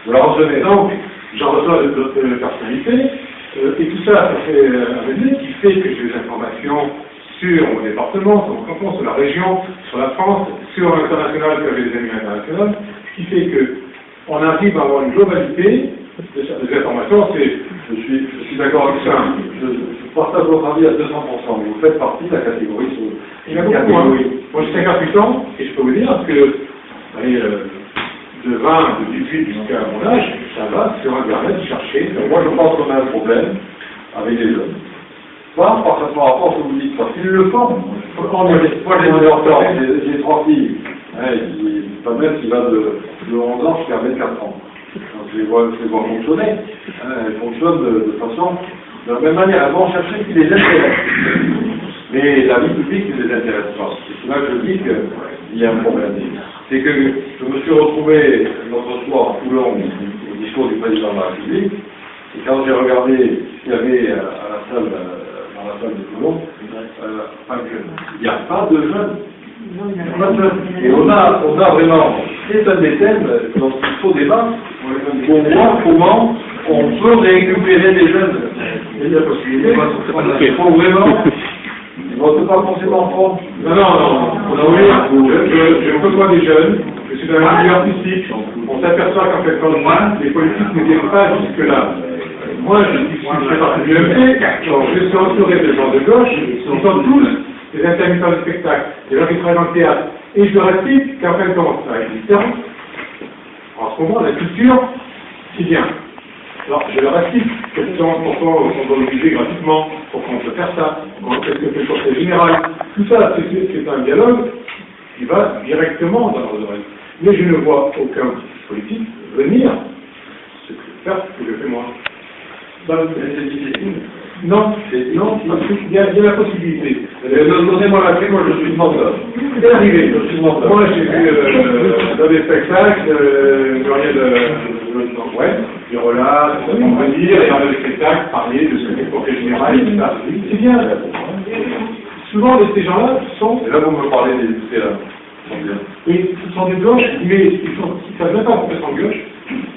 [SPEAKER 1] vous la recevez.
[SPEAKER 2] Donc, j'en reçois d'autres personnalités, et tout ça, ça fait un réseau qui fait que j'ai des informations sur mon département, sur mon canton, sur la région, sur la France, sur l'international, sur les amis internationaux, ce qui fait qu'on arrive à avoir une globalité des informations.
[SPEAKER 1] Je suis d'accord avec ça. Je partage votre avis à 200%, mais vous faites partie de la catégorie sur
[SPEAKER 2] il y a beaucoup, hein. Moi j'ai 58 ans, et je peux vous dire que allez, de 20, de 18 jusqu'à mon âge, ça va sur Internet chercher.
[SPEAKER 1] Moi je pense qu'on a un problème avec les jeunes. Pas parfaitement rapport à ce que vous dites, parce qu'ils le font. Moi j'ai encore, j'ai 3 filles. Ma mère qui va de 11 ans jusqu'à 24 ans. Donc, je les vois fonctionner. Elles fonctionnent de façon, de la même manière. Elles vont chercher ce qui les intéresse. Mais la vie publique ne les intéresse pas. C'est là que je dis qu'il y a un problème. C'est que je me suis retrouvé l'autre soir à Toulon au discours du président de la République. Et quand j'ai regardé ce qu'il y avait dans la salle de Toulon, il n'y a pas de jeunes. Et on a vraiment, c'est un des thèmes dont il faut débattre pour voir comment on peut récupérer des jeunes. Il y a la possibilité, il faut vraiment, on ne peut pas forcément prendre.
[SPEAKER 2] Non, je côtoie des jeunes, je suis dans un milieu artistique, on s'aperçoit qu'en fait, quand les politiques ne viennent pas jusque-là. Moi, je fais partie du MP, je suis entouré de gens de gauche, ils sont tous des intermittents de spectacle, des gens qui travaillent dans le théâtre. Et je leur explique qu'en fin de compte, ça existe. En ce moment, la culture, c'est bien. Alors, je leur explique pourquoi on doit l'obliger gratuitement, pourquoi on peut faire ça, qu'est-ce que fait le conseil général. Tout ça, c'est un dialogue qui va directement dans leurs oreilles. Mais je ne vois aucun politique venir faire ce que je fais moi.
[SPEAKER 1] C'est difficile.
[SPEAKER 2] Non, parce qu'il y a la possibilité.
[SPEAKER 1] Donnez-moi la clé, moi je suis demandeur.
[SPEAKER 2] C'est arrivé, je suis demandeur. Moi j'ai vu dans des spectacles, du relâche, on peut dire, et dans des spectacles, parler de ce qu'est le conseil général, et tout ça. C'est bien. Souvent, ces gens-là sont...
[SPEAKER 1] Et là, vous me parlez des lycéens.
[SPEAKER 2] Oui, ce sont des gauches, mais ils ne savent même pas complètement gauche,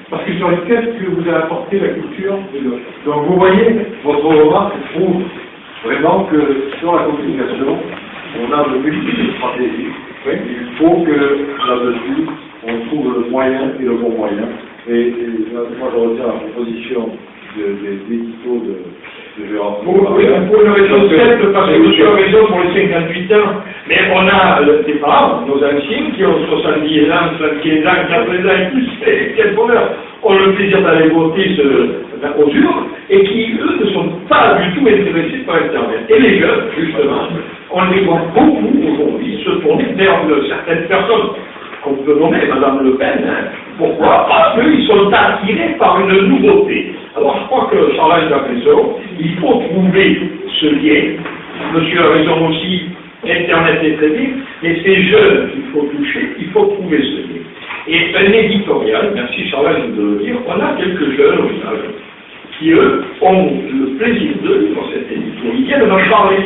[SPEAKER 2] parce qu'ils sont les qu'est-ce que vous a apporté la culture des gauches.
[SPEAKER 1] Donc vous voyez, votre remarque prouve vraiment que sur la communication, on a de multiples stratégies. Oui. Il faut que là-dessus, on trouve le moyen et le bon moyen. Et moi, je retiens la proposition des éditos
[SPEAKER 2] Pour une raison simple, parce que monsieur a raison pour les 58 ans, mais on a des parents, nos anciens, qui ont 70 ans, 75 ans, 80 ans et plus, et quel bonheur, ont le plaisir d'aller voter aux urnes, et qui, eux, ne sont pas du tout intéressés par Internet. Et les jeunes, justement, on les voit beaucoup aujourd'hui se tourner vers certaines personnes qu'on peut nommer Madame Le Pen. Hein. Pourquoi? Parce qu'ils sont attirés par une nouveauté. Alors je crois que Charles a raison, il faut trouver ce lien. Monsieur a raison aussi, Internet est très bien, mais ces jeunes qu'il faut toucher, il faut trouver ce lien. Et un éditorial, merci Charles de le dire, on a quelques jeunes au village qui, eux, ont le plaisir de lire cet éditorial. Ils viennent d'en parler.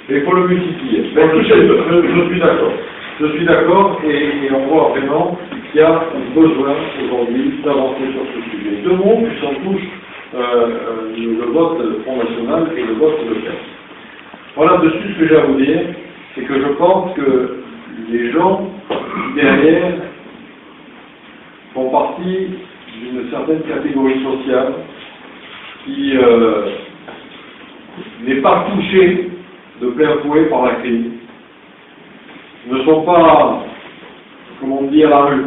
[SPEAKER 1] Mais il faut le multiplier. Je suis d'accord. Je suis d'accord et on voit vraiment qu'il y a besoin aujourd'hui d'avancer sur ce sujet. Deux mots qui s'en touchent, le vote Front National et le vote de Pen. Voilà dessus ce que j'ai à vous dire, c'est que je pense que les gens derrière font partie d'une certaine catégorie sociale qui n'est pas touchée de plein fouet par la crise, ne sont pas, comme on dit, à la rue,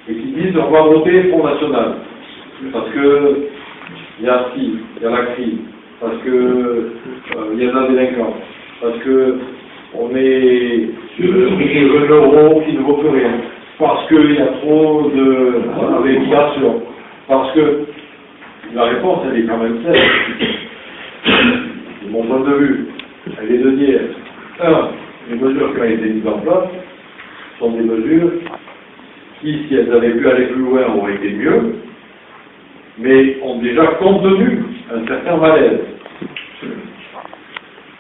[SPEAKER 1] et qui disent on va voter Front National, parce que il y a ci, il y a la crise, parce que il y a la délinquance, parce que on est sur un euro qui ne vaut plus rien, parce qu'il y a trop de régulateurs, parce que la réponse elle est quand même simple. De mon point de vue, elle est de dire, les mesures qui ont été mises en place sont des mesures qui, si elles avaient pu aller plus loin, auraient été mieux, mais ont déjà contenu un certain malaise.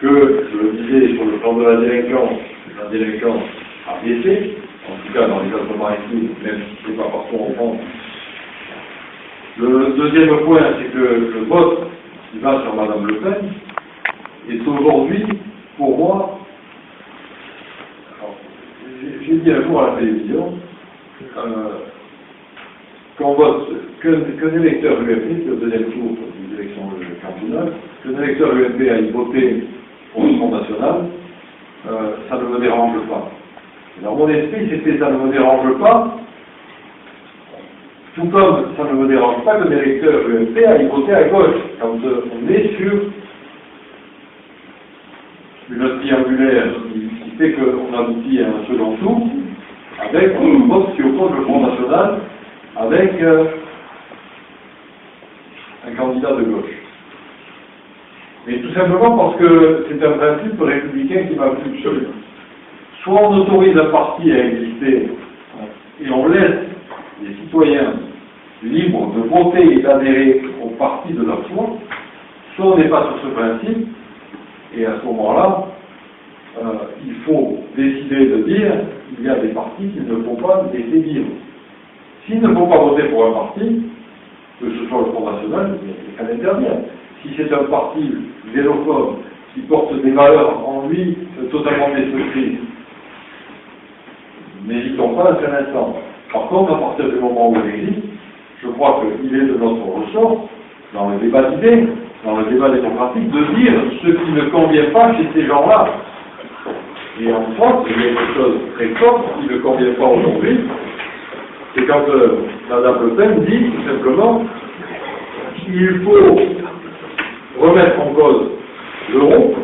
[SPEAKER 1] Que, je le disais, sur le plan de la délinquance a baissé, en tout cas dans les Alpes-Maritimes, même si ce n'est pas partout en France. Le deuxième point, c'est que le vote qui va sur Madame Le Pen est aujourd'hui, pour moi, j'ai dit un jour à la télévision, qu'on vote, qu'un électeur UMP, c'est le deuxième tour des élections cantonales, qu'un électeur UMP aille voter pour le Front National, ça ne me dérange pas. Dans mon esprit, c'était ça ne me dérange pas, tout comme ça ne me dérange pas qu'un électeur UMP aille voter à gauche, quand on est sur une triangulaire qui fait qu'on aboutit à un second tour, avec un vote qui oppose le Front National, avec un candidat de gauche. Mais tout simplement parce que c'est un principe républicain qui m'a plu absolument. Soit on autorise un parti à exister et on laisse les citoyens libres de voter et d'adhérer au parti de leur choix, soit on n'est pas sur ce principe, et à ce moment-là, il faut décider de dire qu'il y a des partis qu'il ne faut pas laisser vivre. S'il ne faut pas voter pour un parti, que ce soit le Front National, il n'y a qu'à l'interdire. Si c'est un parti xénophobe qui porte des valeurs en lui totalement destructrices, n'hésitons pas un seul instant. Par contre, à partir du moment où il existe, je crois qu'il est de notre ressort, dans le débat d'idées, dans le débat démocratique, de dire ce qui ne convient pas chez ces gens-là. Et en France, il y a quelque chose de très fort qui ne convient pas aujourd'hui, c'est quand Mme Le Pen dit tout simplement qu'il faut remettre en cause l'euro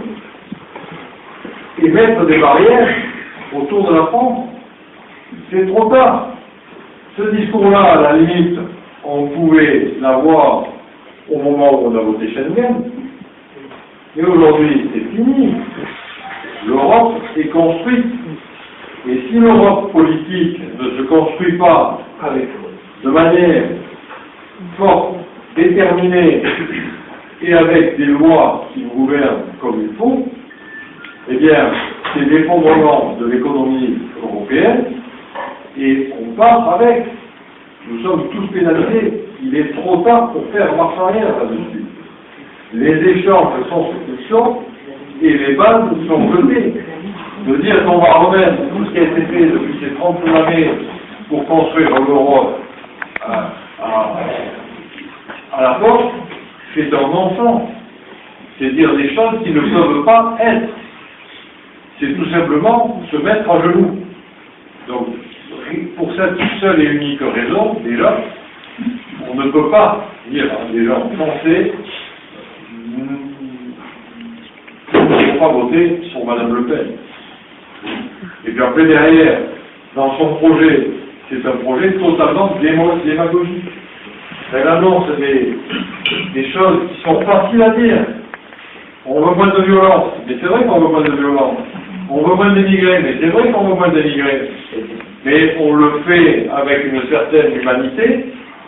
[SPEAKER 1] et mettre des barrières autour de la France. C'est trop tard. Ce discours-là, à la limite, on pouvait l'avoir au moment où on a voté Schengen, mais aujourd'hui, c'est fini. L'Europe est construite. Et si l'Europe politique ne se construit pas de manière forte, déterminée, et avec des lois qui gouvernent comme il faut, eh bien, c'est l'effondrement de l'économie européenne, et on part avec. Nous sommes tous pénalisés. Il est trop tard pour faire marche arrière là-dessus. Les échanges sont ce qu'ils sont, et les bases sont jetées. De dire qu'on va remettre tout ce qui a été fait depuis ces 30 années pour construire l'Europe à la porte, c'est un enfant. C'est dire des choses qui ne peuvent pas être. C'est tout simplement se mettre à genoux. Donc, pour cette seule et unique raison, déjà, on ne peut pas dire à des gens français qu'il ne faut pas voter pour Madame Le Pen. Et puis après, derrière, dans son projet, c'est un projet totalement démagogique. Elle annonce des choses qui sont faciles à dire. On veut moins de violence, mais c'est vrai qu'on veut moins de violence. On veut moins d'émigrés, mais c'est vrai qu'on veut moins d'émigrés. Mais on le fait avec une certaine humanité,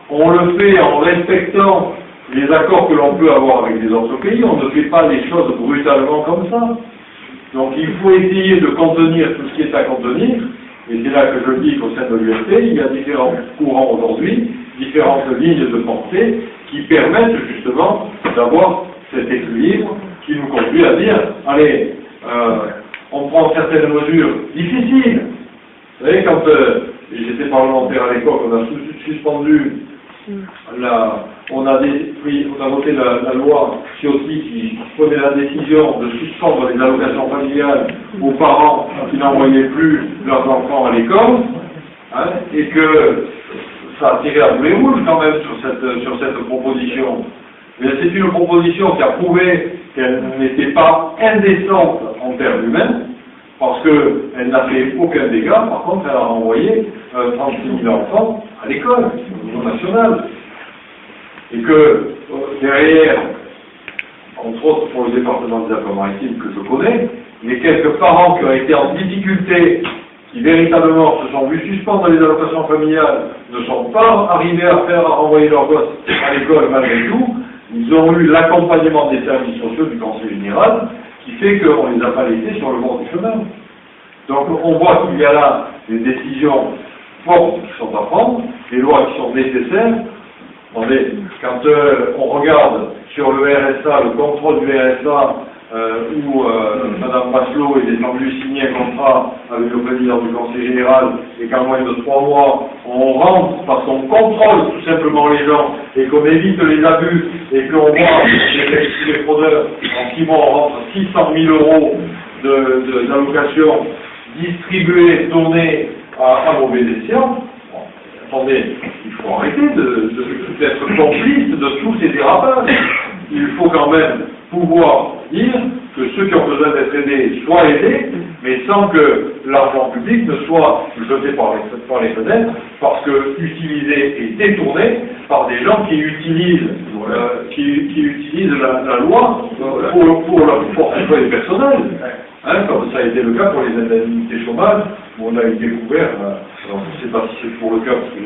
[SPEAKER 1] on le fait en respectant les accords que l'on peut avoir avec les autres pays, on ne fait pas les choses brutalement comme ça. Donc il faut essayer de contenir tout ce qui est à contenir, et c'est là que je dis qu'au sein de l'UMP, il y a différents courants aujourd'hui, différentes lignes de pensée qui permettent justement d'avoir cet équilibre qui nous conduit à dire, allez, on prend certaines mesures difficiles. Vous savez, quand j'étais parlementaire à l'époque, on a suspendu on a voté la loi Ciotti qui prenait la décision de suspendre les allocations familiales aux parents qui n'envoyaient plus leurs enfants à l'école, hein, et que ça a tiré à boulet rouge quand même sur cette proposition. Mais c'est une proposition qui a prouvé qu'elle n'était pas indécente en termes humains, parce qu'elle n'a fait aucun dégât. Par contre, elle a renvoyé 36 000 enfants à l'école, au niveau national. Et que derrière, entre autres pour le département des Alpes-Maritimes que je connais, les quelques parents qui ont été en difficulté, qui véritablement se sont vus suspendre les allocations familiales, ne sont pas arrivés à renvoyer leurs gosses à l'école malgré tout. Ils ont eu l'accompagnement des services sociaux du Conseil général, qui fait qu'on ne les a pas laissés sur le bord du chemin. Donc on voit qu'il y a là des décisions fortes qui sont à prendre, des lois qui sont nécessaires. Attendez, quand on regarde sur le RSA, le contrôle du RSA, où Mme Bachelot est descendue signer un contrat avec le président du Conseil général, et qu'en moins de 3 mois, on rentre parce qu'on contrôle tout simplement les gens, et qu'on évite les abus, et qu'on voit les fraudeurs, en 6 mois, on rentre 600 000 euros d'allocations distribuées, données à mauvais escient. Attendez, il faut arrêter d'être complice de tous ces dérapages. Il faut quand même pouvoir dire que ceux qui ont besoin d'être aidés soient aidés, mais sans que l'argent public ne soit jeté par les fenêtres, parce que utilisé et détourné par des gens qui utilisent la loi pour leur emploi personnel. Hein, comme ça a été le cas pour les indemnités chômage, où on a eu découvert, alors je ne sais pas si c'est pour le cas, parce que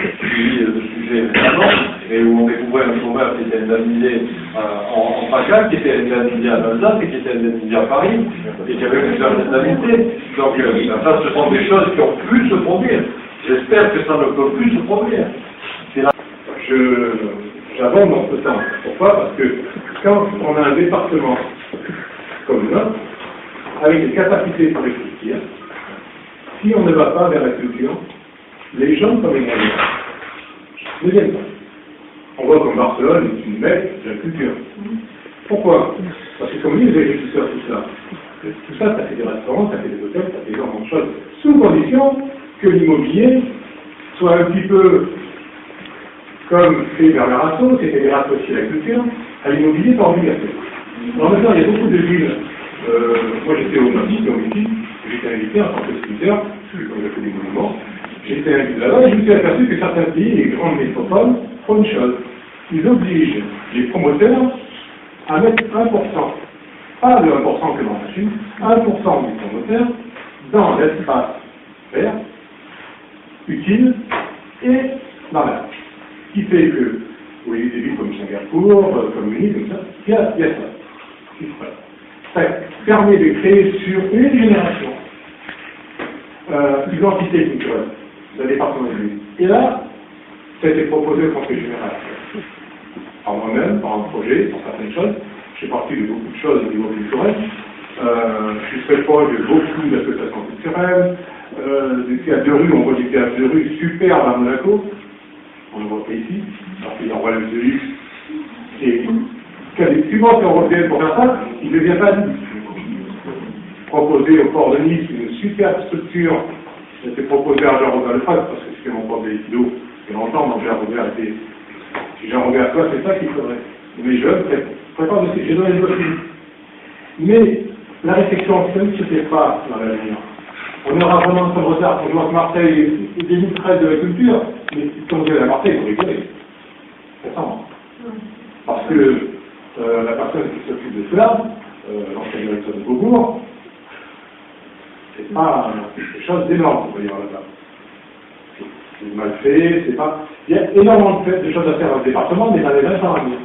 [SPEAKER 1] j'ai suivi le sujet récemment, mais où on découvrait un chômeur qui était indemnisé en PACA, qui était indemnisé à Alsace, et qui était indemnisé à Paris, et qui avait plusieurs indemnités. Donc ça, ce sont des choses qui ont pu se produire. J'espère que ça ne peut plus se produire.
[SPEAKER 3] J'avance dans ce sens. Pourquoi? Parce que quand on a un département comme le nôtre, avec des capacités pour réfléchir, si on ne va pas vers la culture, les gens comme les moyens ne viennent pas. On voit comme Barcelone est une bête de la culture. Pourquoi? Parce que comme disent les régisseurs, tout ça, ça fait des restaurants, ça fait des hôtels, ça fait énormément de choses, sous condition que l'immobilier soit un petit peu comme fait Bernard Arnault, c'est-à-dire associé à la culture, à l'immobilier par obligation. Alors maintenant, il y a beaucoup de villes. Moi j'étais au Mali, donc ici, j'étais invité en tant que sculpteur, comme j'ai fait des monuments, j'étais invité là-bas et je me suis aperçu que certains pays, les grandes métropoles, font une chose. Ils obligent les promoteurs à mettre 1%, pas le 1% que dans la Chine, 1% du promoteur dans l'espace vert, utile et dans l'air. Ce qui fait que, vous voyez des villes comme Singapour, comme Munich, comme ça, il y a ça. Ça permet de créer sur une génération une entité culturelle d'un département de ville. Et là, ça a été proposé au Conseil général. Par moi-même, par un projet, par certaines choses. Je fais partie de beaucoup de choses au niveau culturel. Je suis très proche de beaucoup d'associations culturelles. Du théâtre de rue, on voit du théâtre de rue superbe à Monaco. On le voit pas ici. Alors qu'il y a un royaume de luxe. et qui a des subventions européennes pour faire ça, il ne devient pas libre. Proposer au port de Nice une superbe structure, j'ai été proposé à Jean-Robert Lefebvre, parce que c'était mon prof de l'ISDO, il y a longtemps, donc Jean-Robert était. Si Jean-Robert toi, c'est ça qu'il faudrait. Les jeunes préparent de ces donné le dossier. Mais la réflexion actuelle ne se fait pas dans l'avenir. On aura vraiment de retard pour jouer à Marseille et délimiterait de la culture, mais si on vient à Marseille, vous rigolez. C'est ça. Parce que la personne qui s'occupe de cela, l'ancien directeur de Beaubourg, c'est pas quelque chose d'énorme, on va dire là-bas. C'est mal fait, c'est pas. Il y a énormément de choses à faire dans le département, mais dans les 20 ans à venir.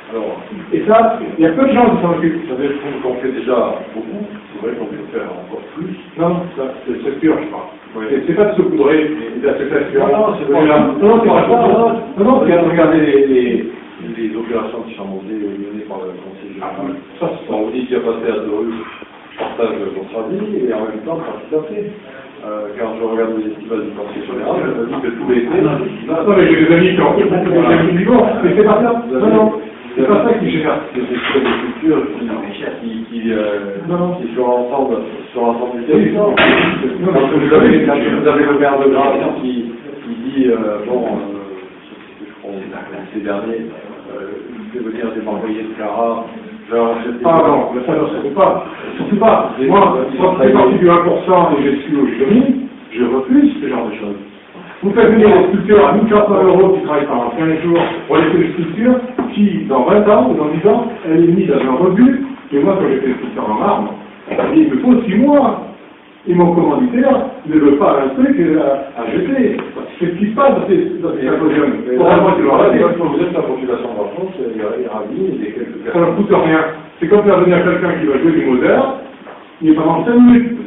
[SPEAKER 1] Alors,
[SPEAKER 3] et ça, il y a peu de gens qui s'en occupent.
[SPEAKER 1] vous savez, je trouve qu'on fait déjà beaucoup, c'est vrai qu'on peut faire encore plus.
[SPEAKER 3] Non, ça, c'est le secteur, je crois.
[SPEAKER 1] Oui.
[SPEAKER 3] C'est pas de se poudrer et d'association.
[SPEAKER 1] Non, c'est pas
[SPEAKER 3] non, c'est pas ça. Non,
[SPEAKER 1] regardez les opérations qui sont menées par le Conseil général.
[SPEAKER 3] Ça,
[SPEAKER 1] On vous dit qu'il n'y a pas de théâtre de rue, je partage votre avis, et en même temps, pas tout à fait. Quand je regarde les estivales du Conseil général, je me dis que tout l'été...
[SPEAKER 3] Non, mais j'ai des amis qui ont dit bon, mais c'est pas ça. Non. C'est pas ça qui gère.
[SPEAKER 1] C'est des cultures qui sur l'ensemble du territoire. Quand vous avez le maire de Grasse qui dit, ces derniers, il fait venir des marbriers de Cara, genre,
[SPEAKER 3] non, ça ne se fait pas. Surtout pas. Moi, quand je fais partie du 1% et je suis au jury, je refuse ce genre de choses. Vous faites venir des sculpteurs à 1 400 € qui travaillent pendant 15 jours pour les sculptures qui, dans 20 ans ou dans 10 ans, elle est mise dans un rebut. Et moi, quand j'ai fait le sculpteur en marbre, il me faut 6 mois. Et mon commanditaire ne veut pas un truc à jeter. C'est ce qui se passe dans ces symposiums.
[SPEAKER 1] Quand vous êtes la population de la France, il y a ravi, il y a quelques
[SPEAKER 3] personnes. Ça ne coûte rien. C'est comme faire venir quelqu'un qui va jouer du Mozart, il est pendant 5 minutes.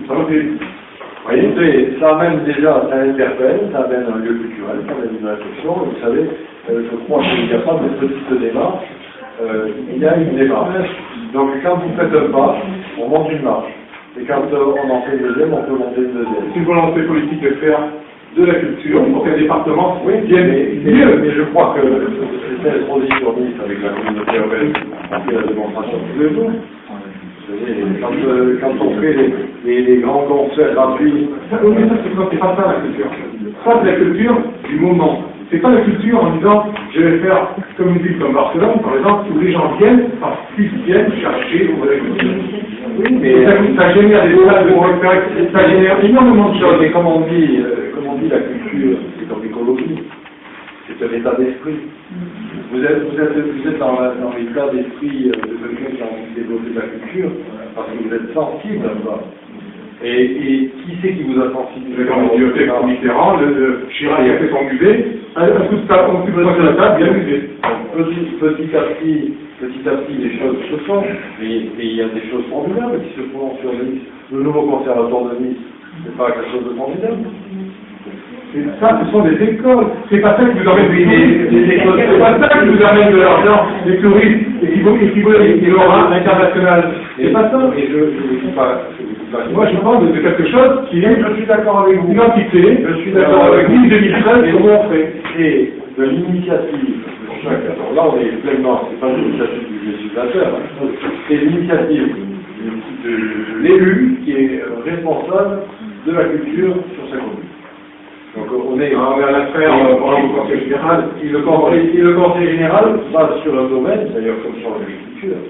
[SPEAKER 3] Ça va faire.
[SPEAKER 1] Vous voyez, ça amène déjà, ça interpelle, ça amène un lieu culturel, ça amène une réflexion. Vous savez, je crois qu'il n'y a pas de petite démarche, il y a une démarche. Donc quand vous faites un pas, on monte une marche. Et quand on en fait une deuxième, on peut monter une deuxième.
[SPEAKER 3] C'est une volonté politique de faire de la culture pour qu'un département
[SPEAKER 1] vienne mieux. Mais je crois que c'est cette position avec la communauté urbaine, on fait la démonstration tous les jours. Quand on fait les grands concerts gratuits.
[SPEAKER 3] Oui, ça, c'est pas ça la culture. Ça, c'est la culture du moment. C'est pas la culture en disant je vais faire comme une ville comme Barcelone, par exemple, où les gens viennent parce qu'ils viennent chercher la culture. Oui, mais ça génère des salles de ça génère énormément de choses.
[SPEAKER 1] Mais comme on dit la culture, c'est comme l'écologie. C'est un état d'esprit. Vous êtes dans l'état d'esprit de quelqu'un qui a envie de développer de la culture parce que vous êtes sensible à ça. Et qui c'est qui vous a sensibilisé?
[SPEAKER 3] Dans la bibliothèque pour Mitterrand, Chirac a fait son musée, tout ça, on peut passer la table, il y a un musée.
[SPEAKER 1] Petit à petit, les choses se font, et il y a des choses formidables qui se font sur Nice. Le nouveau conservatoire de Nice, c'est pas quelque chose de formidable.
[SPEAKER 3] Ça, ce sont des écoles. C'est pas ça qui vous amène des écoles. C'est pas ça qui vous amène de l'argent, des touristes, et l'aura international. C'est pas ça.
[SPEAKER 1] Et je ne dis pas.
[SPEAKER 3] Moi, je parle de quelque chose qui est.
[SPEAKER 1] Je suis d'accord avec vous.
[SPEAKER 3] Identité.
[SPEAKER 1] Je suis d'accord avec vous.
[SPEAKER 3] 2013, comment on fait?
[SPEAKER 1] C'est de l'initiative. Alors là, on est pleinement. C'est pas l'initiative du législateur. C'est l'initiative de l'élu qui est responsable de la culture sur sa commune. Donc on est
[SPEAKER 3] à l'affaire au Conseil général.
[SPEAKER 1] Et le Conseil général va sur un domaine, d'ailleurs comme sur l'agriculture.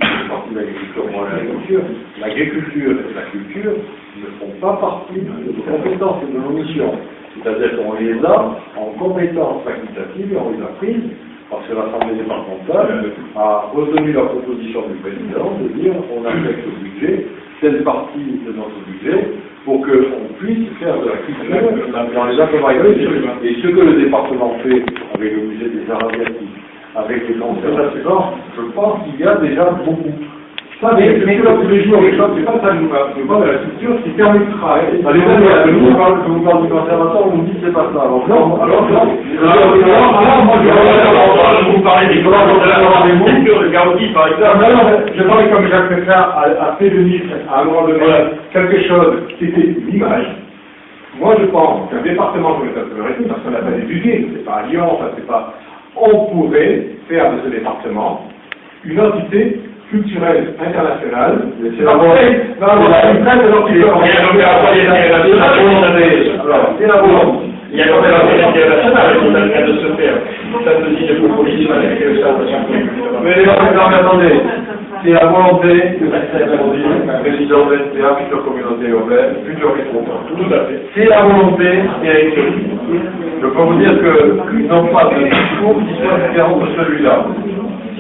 [SPEAKER 1] Une partie de l'agriculture pour l'agriculture. L'agriculture et la culture ne font pas partie de nos compétences et de nos missions. C'est-à-dire qu'on les a en compétences facultatives et on les a prises parce que l'Assemblée départementale a retenu la proposition du président de dire on affecte le budget, telle partie de notre budget, pour qu'on puisse faire de la culture dans les Alpes-Maritimes. Et ce que le département fait avec le musée des Arts asiatiques, avec les concerts, je pense qu'il y a déjà beaucoup.
[SPEAKER 3] Ça, mais tous les jours, c'est pas ça, je vous parle de la culture qui permettra.
[SPEAKER 1] Je vous parle du conservatoire, on nous dit que c'est pas ça. Alors,
[SPEAKER 2] moi, je vous parlais des cultures de Gaudi, par exemple.
[SPEAKER 3] Non, je parlais comme Jacques Pétrard a fait de Nice, à un moment donné, quelque chose qui était une image. Moi, je pense qu'un département comme les Alpes-Maritimes, parce qu'on n'a pas des usines, c'est pas à Lyon, c'est pas on pourrait faire de ce département une entité culturelle internationale.
[SPEAKER 1] C'est la volonté.
[SPEAKER 2] Il y a quand même un projet international qui est en train de se faire. Ça te dit de propositions avec ça.
[SPEAKER 1] Mais attendez, c'est la volonté que président de l'NPA, future communauté urbaine, futur métropole.
[SPEAKER 2] Tout à fait.
[SPEAKER 1] C'est la volonté d'Éric Ciotti. Je peux vous dire qu'ils n'ont pas de discours qui soit différent de celui-là.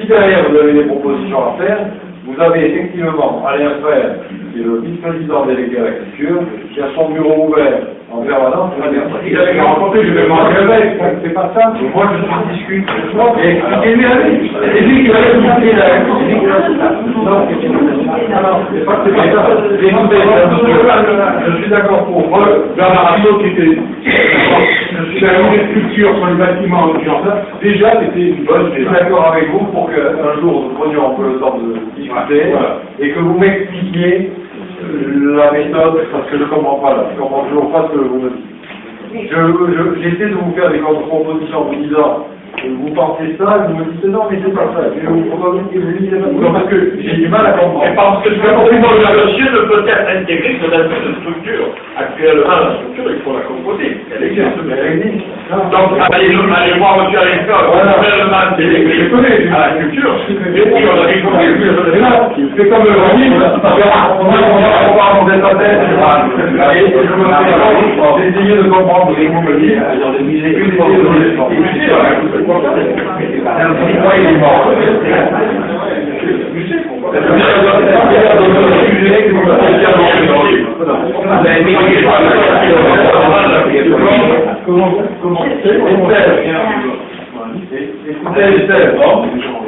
[SPEAKER 1] Si derrière vous avez des propositions à faire, vous avez effectivement Alain Frère, qui est le vice-président délégué à la culture, qui a son bureau ouvert en permanence.
[SPEAKER 3] Il avait rencontré, je vais manger avec, c'est pas ça.
[SPEAKER 1] Moi, je discute. Et expliquez-lui à lui. C'est lui qui va expliquer là. Non, c'est pas ça. Écoutez, je suis d'accord pour vous.
[SPEAKER 3] Bernard Arnault, qui était une culture sur le bâtiment en genre ça, déjà c'était une bonne
[SPEAKER 1] Je suis d'accord avec vous pour qu'un jour nous prenions un peu le temps de discuter et que vous m'expliquiez la méthode, parce que je ne comprends pas là, je ne comprends toujours pas ce que vous me dites. J'essaie de vous faire des contre-propositions en vous disant vous pensez ça, vous me dites non, mais c'est pas ça. Je vous propose que vous dites non, parce que j'ai du mal à comprendre.
[SPEAKER 2] Et parce que le monsieur ne peut être intégré que dans une structure. Actuellement, la structure, il faut la composer. Elle existe. Donc, allez voir monsieur à l'école, gouvernement intégré à la culture, et puis on a dit
[SPEAKER 3] c'est comme le livre,
[SPEAKER 1] on va en tête à tête, et je me fais d'essayer de comprendre ce que vous me dites, dans des musées, pourquoi il est mort.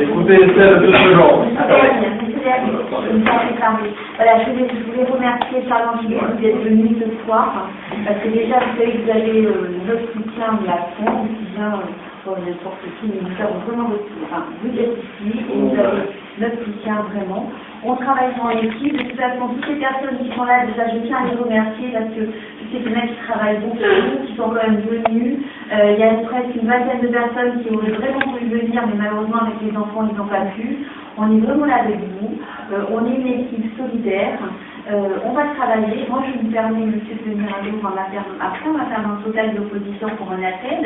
[SPEAKER 1] Écoutez Estelle, 2 secondes.
[SPEAKER 4] Voilà, je voulais remercier Charles d'être venu ce soir, parce que déjà, vous savez que vous avez notre soutien de la fond, aussi bien pour n'importe qui, mais nous avons vraiment vous êtes ici, et vous avez notre soutien vraiment. On travaille en équipe, de toute façon, toutes les personnes qui sont là, déjà, je tiens à les remercier, parce que je sais qu'il y en a qui travaillent beaucoup, qui sont quand même venus. Il y a presque une vingtaine de personnes qui auraient vraiment voulu venir, mais malheureusement, avec les enfants, ils n'ont pas pu. On est vraiment là avec vous. On est une équipe solidaire. On va travailler. Moi, je me permets, monsieur, de venir avec vous après on va faire un total d'opposition pour un appel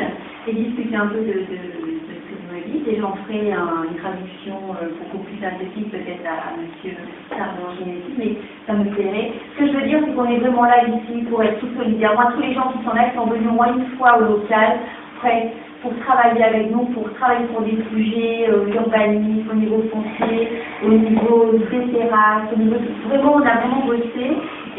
[SPEAKER 4] et discuter un peu de ce que vous me dites. Et j'en ferai une traduction beaucoup plus synthétique peut-être à monsieur Sargent-Ginetti, mais ça me plairait. Ce que je veux dire, c'est qu'on est vraiment là ici pour être tous solidaires. Moi, tous les gens qui sont là, qui sont venus au moins une fois au local, prêts pour travailler avec nous, pour travailler sur des sujets urbanisme, au niveau foncier, au niveau des terrasses, au niveau vraiment, on a vraiment bossé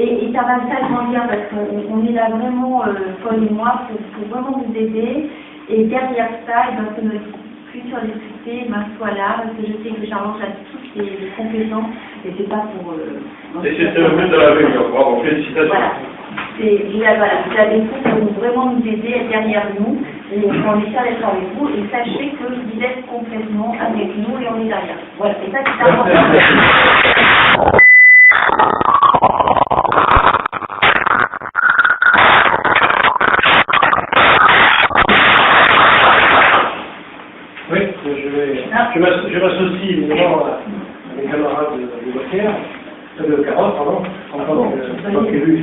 [SPEAKER 4] et ça va me faire grandir parce qu'on est là vraiment, Paul et moi, pour vraiment vous aider. Et derrière ça, que notre futur député soit là, parce que je sais que Charles a toutes les compétences et c'est pas pour...
[SPEAKER 2] et c'était le but de la réunion. Bravo, félicitations.
[SPEAKER 4] Voilà. Vous avez tout pour vraiment nous aider, être derrière nous, et on est fiers d'être avec vous, et sachez que vous êtes complètement avec nous et on est derrière. Voilà, et ça c'est important.
[SPEAKER 5] Oui, je m'associe évidemment à mes camarades de Bossière, de Carotte, pardon, en tant qu'élu.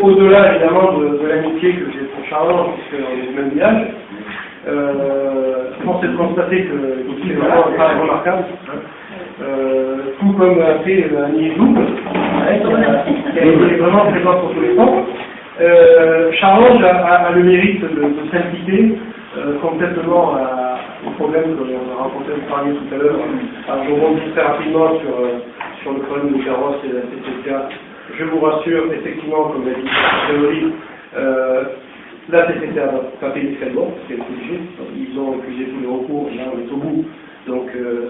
[SPEAKER 5] Au-delà évidemment de l'amitié que j'ai pour Charles, puisqu'on est du même village, force est de constater qu'il fait vraiment un travail remarquable, tout comme a fait Annie Zoub, qui a été vraiment présent sur tous les fronts. Charles a le mérite de s'impliquer complètement au problème que l'on a rencontré, vous parliez tout à l'heure. Je rebondis très rapidement sur le problème de carrosse et de la TCCA. Je vous rassure, effectivement, comme l'a dit Grégory, la TCCA va pas payer très bon, c'est obligé. Ils ont épuisé tous les recours, là on est au bout. Donc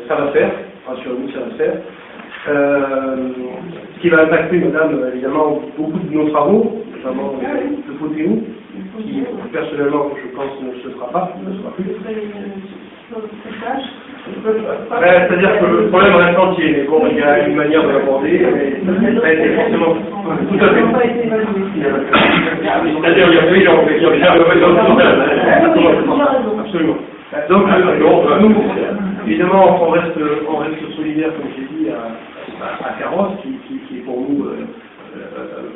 [SPEAKER 5] ça va faire, rassurez-vous, ça va faire. Ce qui va impacter, madame, évidemment, beaucoup de nos travaux, notamment le Potéou, qui personnellement, je pense, ne se fera pas, ne sera plus. C'est-à-dire que le problème reste entier, mais bon, il y a une manière de l'aborder, mais ça a été forcément tout à fait. C'est-à-dire, il y a absolument. Donc, nous, évidemment, on reste solidaire, comme j'ai dit, à Carrosse, qui est pour nous un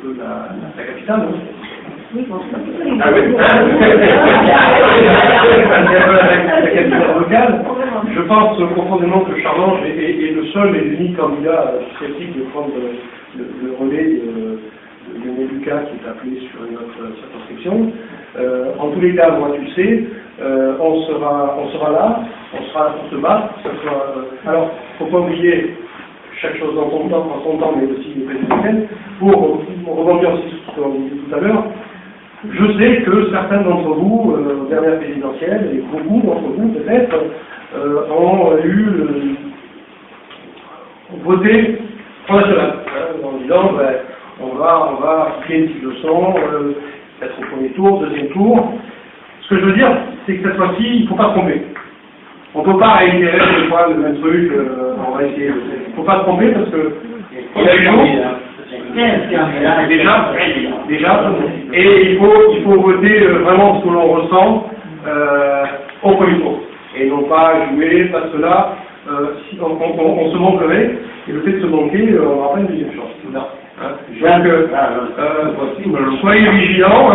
[SPEAKER 5] peu la capitale. Ah oui. La capitale locale. Je pense profondément que Charlange est le seul et l'unique candidat susceptible de prendre le relais de Lionel Lucas, qui est appelé sur notre circonscription. En tous les cas, moi, tu le sais, on sera là, on se bat. Alors, il ne faut pas oublier chaque chose en son temps, mais aussi les présidentielles. Pour rebondir aussi sur ce qu'on disait tout à l'heure, je sais que certains d'entre vous, aux dernières présidentielles, et beaucoup d'entre vous peut-être, ont voté Front National, en disant on va appliquer une petite leçon, peut-être au premier tour, deuxième tour. Ce que je veux dire, c'est que cette fois-ci, il ne faut pas se tromper. On ne peut pas réitérer deux fois le même truc, on va essayer. Il ne faut pas se tromper parce que il y a eu déjà, et il faut voter vraiment ce que l'on ressent au premier tour. Et non pas jouer, parce que là, si on se manquerait, et le fait de se manquer, on n'aura pas une deuxième chance. Non. Donc, soyez vigilants,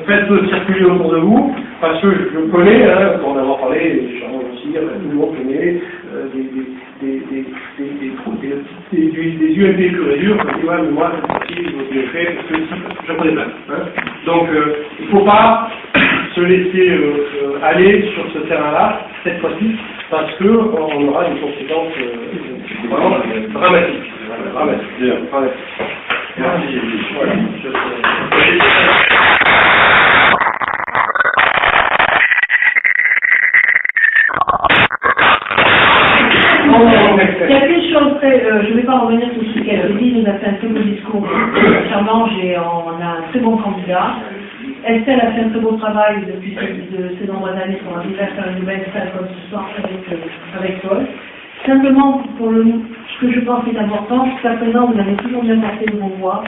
[SPEAKER 5] faites circuler autour de vous, parce que je connais, pour en avoir parlé, Charles aussi, tout le monde connaît des UMP pur et dur, qui disent ouais, mais moi, c'est facile, je vais faire, parce que je connais pas. Donc, il ne faut pas se laisser aller sur ce terrain-là, cette fois-ci, parce qu'on aura des conséquences vraiment dramatiques. Merci. Voilà.
[SPEAKER 6] Il y a qu'une chose, je ne vais pas revenir sur ce qu'elle a dit, il nous a fait un très beau discours Charlange et on a un très bon candidat. Estelle a fait un très beau travail depuis ces nombreuses années pour arriver à faire une nouvelle salle comme ce soir avec Paul. Simplement, pour ce que je pense est important, jusqu'à présent, vous avez toujours bien porté vos voix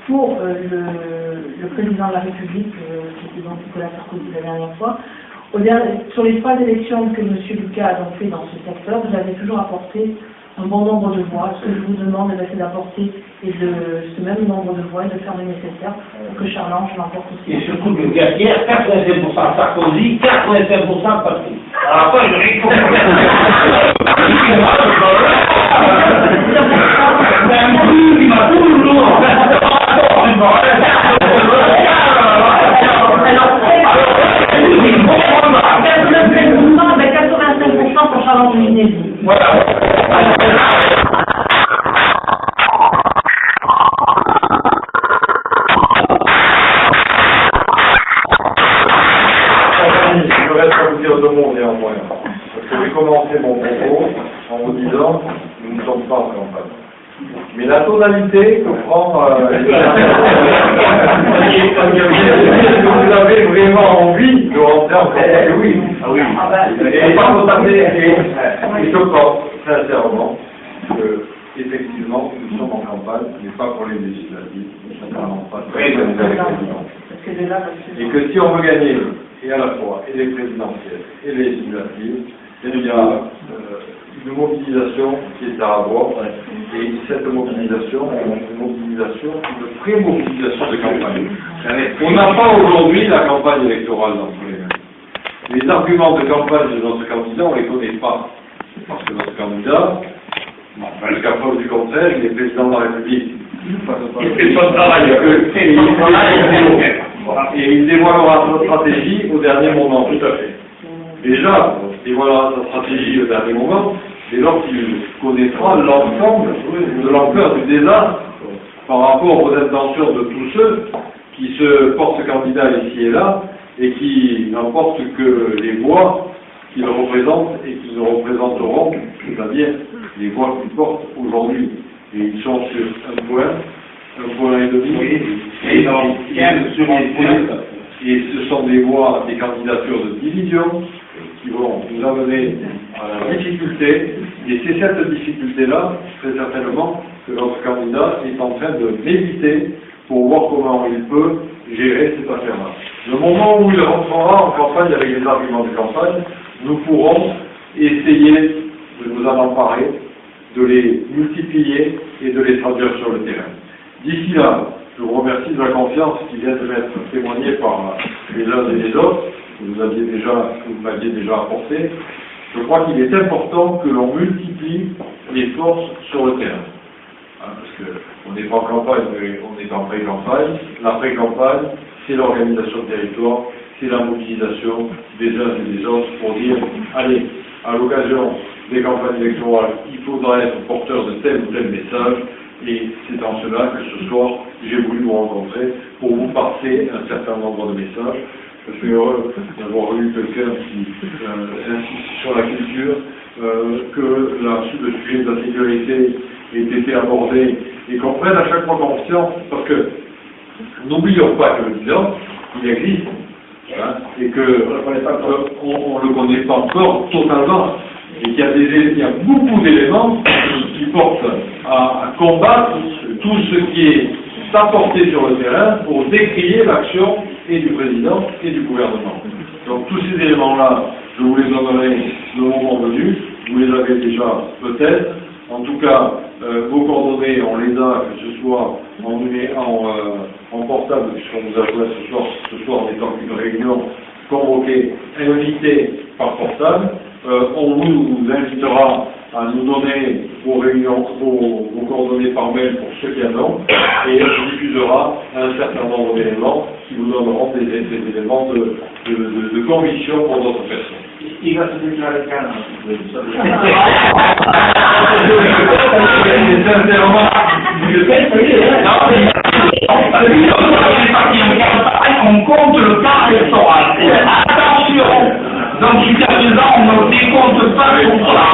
[SPEAKER 6] pour le président de la République, qui était donc Nicolas Sarkozy la dernière fois. Sur les 3 élections que M. Lucas a donc fait dans ce secteur, vous avez toujours apporté un bon nombre de voix. Ce que je vous demande, c'est d'apporter ce même nombre de voix et de faire le nécessaire pour que Charlange l'emporte aussi.
[SPEAKER 7] Et surtout que Gassière, 87% Sarkozy, 87% Patrick. Alors après, je réponds. Il m'a toujours.
[SPEAKER 6] Alors, 85% pour Charlange Minési.
[SPEAKER 7] Voilà.
[SPEAKER 1] Je reste à vous dire 2 mots néanmoins. Parce que j'ai commencé mon propos en vous disant nous ne sommes pas en campagne. Mais la tonalité que prend vous avez vraiment envie de rentrer en campagne. Oui. Et pas tout à fait. Et je pense sincèrement que effectivement nous sommes en campagne, mais pas pour les législatives, certainement pas pour les présidentielles. Et que si on veut gagner et à la fois et les présidentielles et les législatives, il y a une mobilisation qui est à avoir, et cette mobilisation est une pré-mobilisation de campagne. On n'a pas aujourd'hui la campagne électorale dans tous les mains. Les arguments de campagne de notre candidat, on ne les connaît pas. Parce que notre candidat, jusqu'à preuve du contraire, il est président de la République.
[SPEAKER 2] Il fait son travail.
[SPEAKER 1] Et il dévoilera sa stratégie au dernier moment.
[SPEAKER 2] Tout à fait.
[SPEAKER 1] Déjà, il dévoilera sa stratégie au dernier moment, et lorsqu'il connaîtra l'ensemble de l'ampleur du désastre par rapport aux intentions de tous ceux qui se portent candidats ici et là, et qui n'emportent que les voix qu'ils représentent et qu'ils représenteront, c'est-à-dire les voix qu'ils portent aujourd'hui. Et ils sont sur un point et demi, et ce sont des voix, des candidatures de division qui vont nous amener à la difficulté, et c'est cette difficulté-là, très certainement, que notre candidat est en train de méditer pour voir comment il peut gérer cette affaire-là. Le moment où il rentrera en campagne avec les arguments de campagne, nous pourrons essayer de nous en emparer, de les multiplier et de les traduire sur le terrain. D'ici là, je vous remercie de la confiance qui vient de m'être témoignée par les uns et les autres, que vous m'aviez déjà apporté. Je crois qu'il est important que l'on multiplie les forces sur le terrain. Parce qu'on n'est pas en campagne, mais on est en pré-campagne. La pré-campagne, c'est l'organisation de territoire, c'est la mobilisation des uns et des autres pour dire, allez, à l'occasion des campagnes électorales, il faudra être porteur de tel ou tel message, et c'est en cela que ce soir, j'ai voulu vous rencontrer pour vous passer un certain nombre de messages. Je suis heureux d'avoir eu quelqu'un qui insiste sur la culture, que le sujet de la sécurité ait été abordé et qu'on prenne à chaque fois conscience, parce que n'oublions pas que le bilan, il existe, hein, et qu'on ne le connaît pas encore totalement, et qu'il y a beaucoup d'éléments qui portent à combattre tout ce qui est apporté sur le terrain pour décrier l'action et du président et du gouvernement. Donc tous ces éléments-là, je vous les donnerai le moment venu, vous les avez déjà peut-être. En tout cas, vos coordonnées, on les a, que ce soit en portable, puisqu'on vous a joué ce soir en étant une réunion convoquée, invitée par portable. On vous invitera à nous donner vos coordonnées par mail pour ceux qui en ont, et on diffusera un certain nombre d'éléments qui vous donneront des éléments de conviction pour d'autres personnes.
[SPEAKER 7] Il va se déclarer calme.
[SPEAKER 8] On compte le quart électoral. Attention! Donc jusqu'à présent, on ne décompte pas contre la